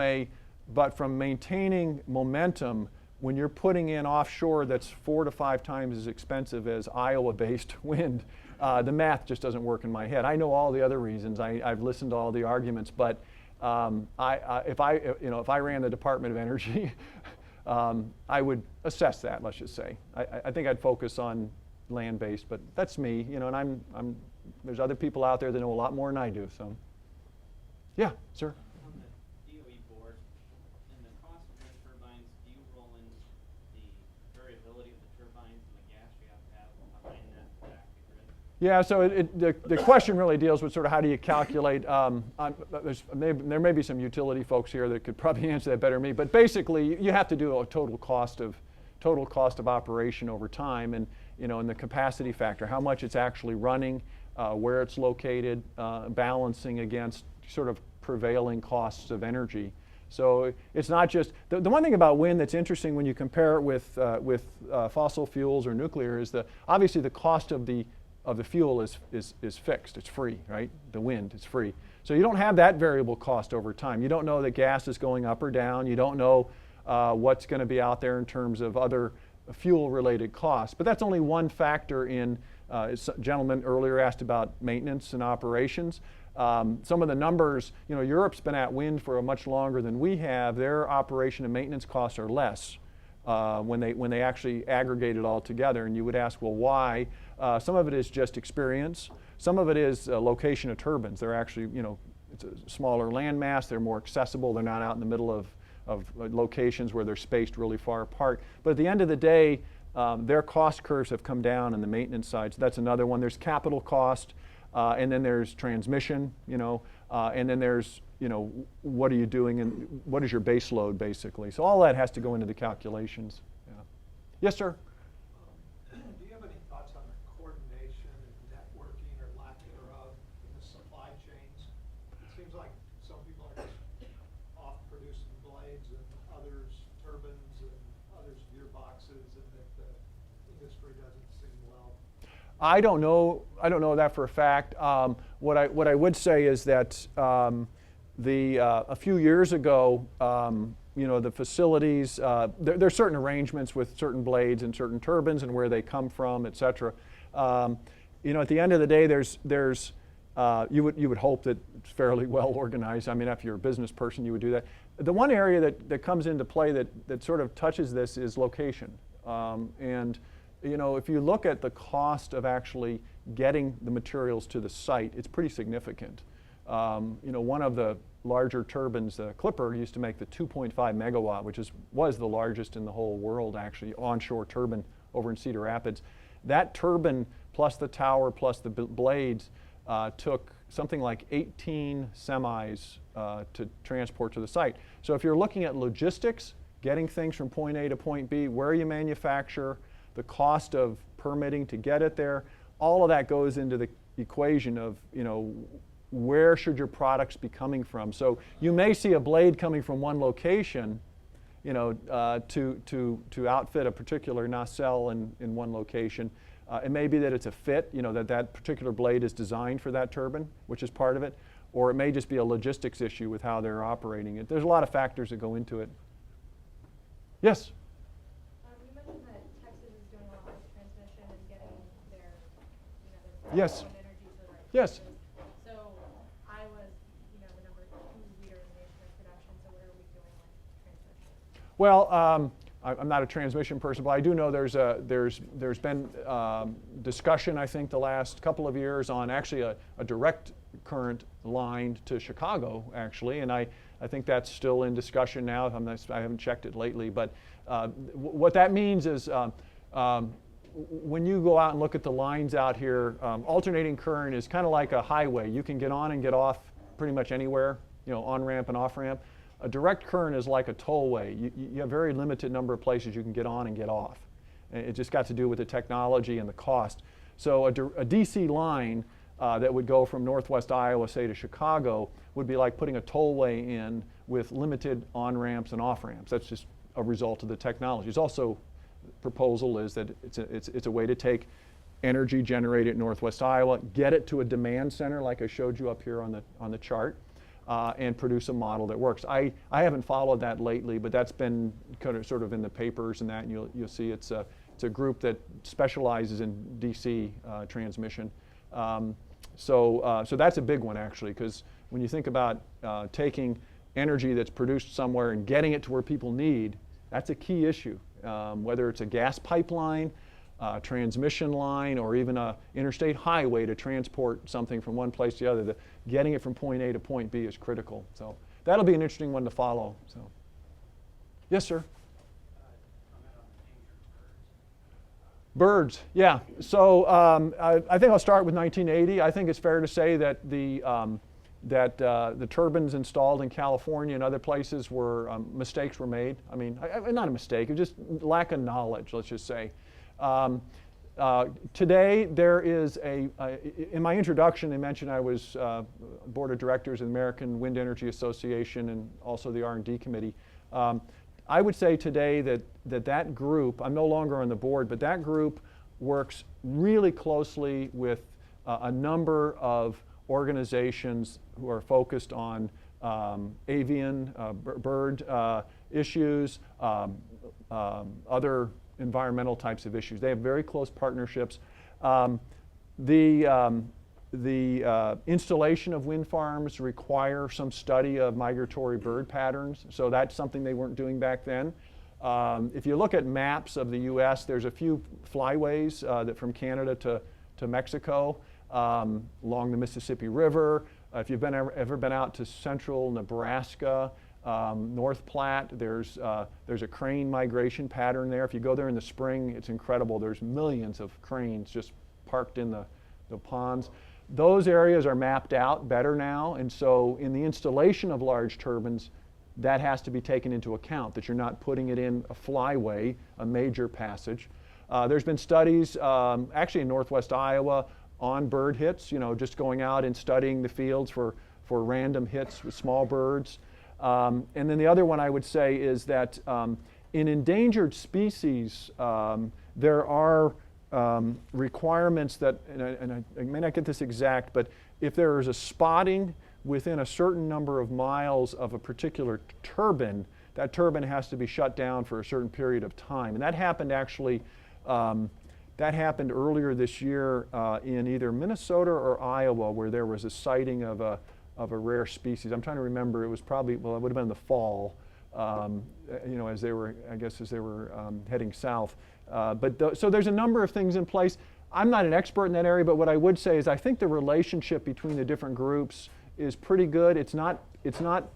maintaining momentum, when you're putting in offshore that's 4 to 5 times as expensive as Iowa-based wind, the math just doesn't work in my head. I know all the other reasons. I've listened to all the arguments, but if I ran the Department of Energy, I would assess that. Let's just say. I think I'd focus on land-based, but that's me. And there's other people out there that know a lot more than I do. So, yeah, sir. On the DOE board, in the cost of wind turbines, do you roll in the variability of the turbines and the gas you have to have behind that back the grid? Yeah, so the question really deals with sort of how do you calculate, there may be some utility folks here that could probably answer that better than me, but basically you have to do a total cost of operation over time, and and the capacity factor, how much it's actually running, where it's located, balancing against sort of prevailing costs of energy. So it's not just, the one thing about wind that's interesting when you compare it with fossil fuels or nuclear is obviously the cost of the fuel is fixed. It's free, right? The wind is free. So you don't have that variable cost over time. You don't know that gas is going up or down. You don't know what's going to be out there in terms of other fuel-related costs. But that's only one factor in, a gentleman earlier asked about maintenance and operations. Some of the numbers, Europe's been at wind for much longer than we have. Their operation and maintenance costs are less when they actually aggregate it all together. And you would ask, well, why? Some of it is just experience. Some of it is location of turbines. They're actually, it's a smaller land mass. They're more accessible. They're not out in the middle of locations where they're spaced really far apart. But at the end of the day, their cost curves have come down on the maintenance side. So that's another one. There's capital cost, and then there's transmission, and then there's, what are you doing and what is your base load basically. So all that has to go into the calculations. Yeah. Yes, sir? Do you have any thoughts on the coordination and networking or lack thereof in the supply chains? It seems like some people are just off producing blades and others turbines and others gearboxes, and that the industry doesn't sing well. I don't know that for a fact. What I would say is that a few years ago, the facilities, there are certain arrangements with certain blades and certain turbines and where they come from, et cetera. At the end of the day, you would hope that it's fairly well organized. I mean, if you're a business person, you would do that. The one area that comes into play that sort of touches this is location. And if you look at the cost of actually getting the materials to the site, it's pretty significant. One of the larger turbines, the Clipper, used to make the 2.5 megawatt, which was the largest in the whole world, actually, onshore turbine over in Cedar Rapids. That turbine plus the tower plus the blades took something like 18 semis to transport to the site. So if you're looking at logistics, getting things from point A to point B, where you manufacture, the cost of permitting to get it there, all of that goes into the equation of, where should your products be coming from? So you may see a blade coming from one location, to outfit a particular nacelle in one location, It may be that it's a fit, that particular blade is designed for that turbine, which is part of it, or it may just be a logistics issue with how they're operating it. There's a lot of factors that go into it. Yes? You mentioned that Texas is doing a lot with transmission and getting their, Yes. wind energy to the right Yes. places. So Iowa's, the number 2 leader in the nation of production. So what are we doing with transmission? Well, I'm not a transmission person, but I do know there's been discussion, I think, the last couple of years on actually a direct current line to Chicago, actually, and I think that's still in discussion now. I haven't checked it lately, but what that means is when you go out and look at the lines out here, alternating current is kind of like a highway. You can get on and get off pretty much anywhere, on-ramp and off-ramp. A direct current is like a tollway. You have a very limited number of places you can get on and get off. And it just got to do with the technology and the cost. So a DC line that would go from northwest Iowa, say, to Chicago would be like putting a tollway in with limited on-ramps and off-ramps. That's just a result of the technology. It's also, proposal is that it's a way to take energy generated in northwest Iowa, get it to a demand center like I showed you up here on the chart, and produce a model that works. I haven't followed that lately, but that's been kind of sort of in the papers and that, and you'll see it's a group that specializes in DC transmission. So that's a big one, actually, because when you think about taking energy that's produced somewhere and getting it to where people need, that's a key issue. Whether it's a gas pipeline, transmission line, or even an interstate highway to transport something from one place to the other, getting it from point A to point B is critical. So that'll be an interesting one to follow. So, yes, sir. Birds, yeah. So I think I'll start with 1980. I think it's fair to say that the turbines installed in California and other places were mistakes were made. I mean, not a mistake, it was just lack of knowledge, let's just say. Today there is in my introduction I mentioned I was board of directors of the American Wind Energy Association and also the R&D committee. I would say today that group, I'm no longer on the board, but that group works really closely with a number of organizations who are focused on avian, bird issues, other environmental types of issues. They have very close partnerships. The installation of wind farms require some study of migratory bird patterns, so that's something they weren't doing back then. If you look at maps of the US, there's a few flyways that from Canada to Mexico along the Mississippi River. If you've ever been out to central Nebraska, North Platte, there's a crane migration pattern there. If you go there in the spring, it's incredible. There's millions of cranes just parked in the ponds. Those areas are mapped out better now, and so in the installation of large turbines, that has to be taken into account, that you're not putting it in a flyway, a major passage. There's been studies, actually in northwest Iowa, on bird hits, just going out and studying the fields for random hits with small birds. And then the other one I would say is that in endangered species, there are requirements that, and I may not get this exact, but if there is a spotting within a certain number of miles of a particular turbine, that turbine has to be shut down for a certain period of time. And that happened actually, that happened earlier this year in either Minnesota or Iowa, where there was a sighting of a rare species. I'm trying to remember, it was probably, well, it would have been in the fall, as they were, heading south. So there's a number of things in place. I'm not an expert in that area, but what I would say is I think the relationship between the different groups is pretty good. It's not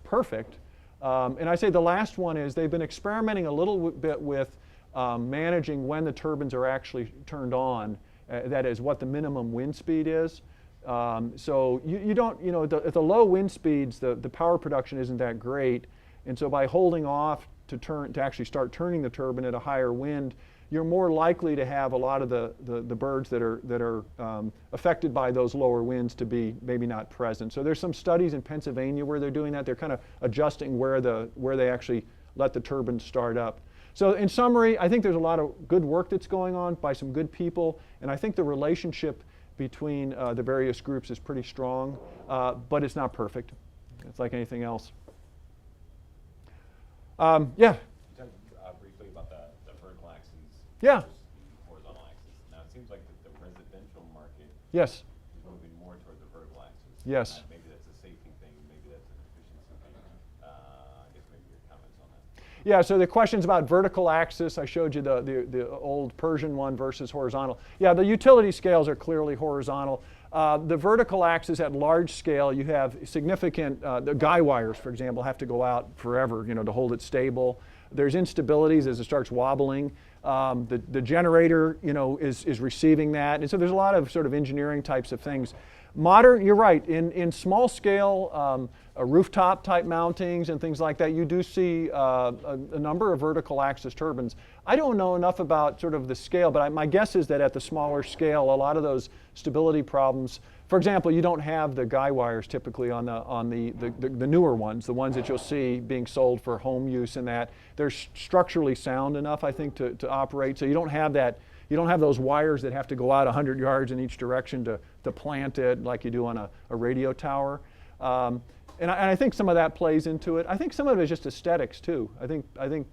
perfect. And I say the last one is they've been experimenting a little bit with managing when the turbines are actually turned on, that is what the minimum wind speed is. So you don't, at the low wind speeds, the power production isn't that great. And so by holding off to actually start turning the turbine at a higher wind, you're more likely to have a lot of the birds that are affected by those lower winds to be maybe not present. So there's some studies in Pennsylvania where they're doing that. They're kind of adjusting where they actually let the turbines start up. So in summary, I think there's a lot of good work that's going on by some good people, and I think the relationship between the various groups is pretty strong, but it's not perfect. It's like anything else. Yeah. You talked briefly about the vertical axis. Yeah. Versus the horizontal axis. Now it seems like the residential market Yes. is moving more toward the vertical axis. Yes. Maybe that's a safety thing. Maybe that's an efficiency thing. I guess maybe your comments on that. Yeah, so the questions about vertical axis, I showed you the old Persian one versus horizontal. Yeah, the utility scales are clearly horizontal. The vertical axis at large scale, you have significant, the guy wires, for example, have to go out forever, to hold it stable. There's instabilities as it starts wobbling. The generator, is receiving that. And so there's a lot of sort of engineering types of things. Modern, you're right, in small scale rooftop type mountings and things like that, you do see a number of vertical axis turbines. I don't know enough about sort of the scale, but my guess is that at the smaller scale, a lot of those stability problems, for example, you don't have the guy wires typically on the newer ones, the ones that you'll see being sold for home use and that. They're structurally sound enough, I think, to operate. So you don't have that. You don't have those wires that have to go out 100 yards in each direction to plant it like you do on a radio tower. And I think some of that plays into it. I think some of it is just aesthetics too. I think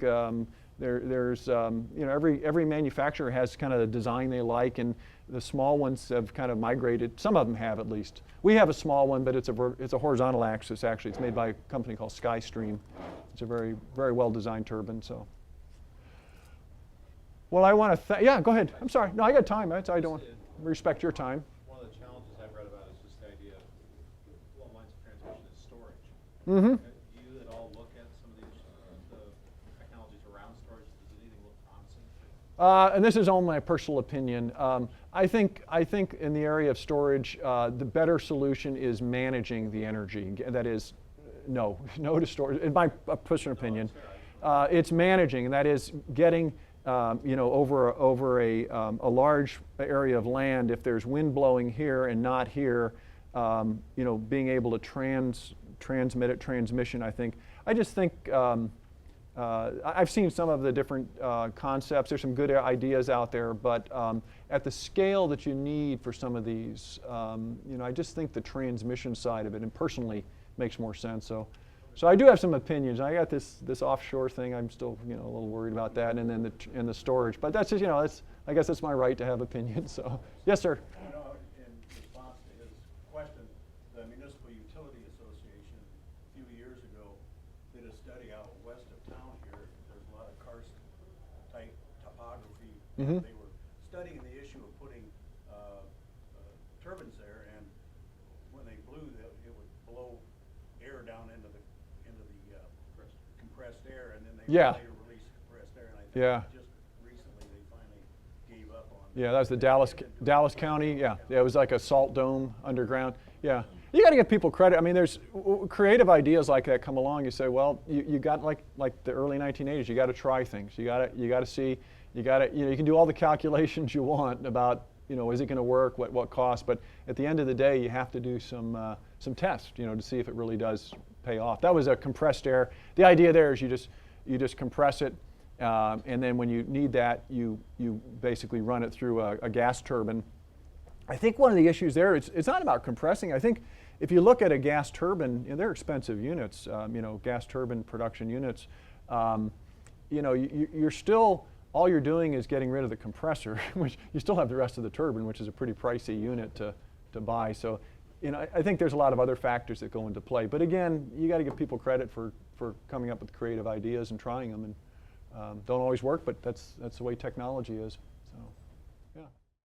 there's every manufacturer has kind of the design they like, and the small ones have kind of migrated. Some of them have at least. We have a small one, but it's a horizontal axis actually. It's made by a company called SkyStream. It's a very very well designed turbine. So. Well, I want to. Yeah, go ahead. I'm sorry. No, I got time. I don't respect your time. One of the challenges I've read about is just the idea of long lines of transmission is storage. Mm-hmm. Do you at all look at some of these the technologies around storage? Does anything look promising? And this is only my personal opinion. I think in the area of storage, the better solution is managing the energy. That is, no to storage. In my personal opinion, it's managing, and that is getting. Over a large area of land, if there's wind blowing here and not here, being able to transmit it, transmission, I think. I just think, I've seen some of the different concepts. There's some good ideas out there, but at the scale that you need for some of these, I just think the transmission side of it, and personally, makes more sense. So I do have some opinions. I got this offshore thing. I'm still a little worried about that, and then the storage. But that's just I guess that's my right to have opinions. So yes, sir. In response to his question, the Municipal Utility Association a few years ago did a study out west of town here. There's a lot of karst type topography. Mm-hmm. They were studying the issue of putting turbines there, and when they blew, it would blow air down into the compressed air, and then they later release compressed air. And I think just recently they finally gave up on. Yeah, that was the Dallas County. Yeah, it was like a salt dome underground. Yeah, you got to give people credit. I mean, there's creative ideas like that come along. You say, well, you got like the early 1980s. You got to try things. You got to see. You can do all the calculations you want about is it going to work, what cost, but at the end of the day, you have to do some tests, to see if it really does pay off. That was a compressed air. The idea there is you just compress it, and then when you need that, you basically run it through a gas turbine. I think one of the issues there, it's not about compressing. I think if you look at a gas turbine, they're expensive units. Gas turbine production units. You're still, all you're doing is getting rid of the compressor, which you still have the rest of the turbine, which is a pretty pricey unit to buy. So, I think there's a lot of other factors that go into play. But again, you got to give people credit for coming up with creative ideas and trying them. And don't always work, but that's the way technology is. So, yeah.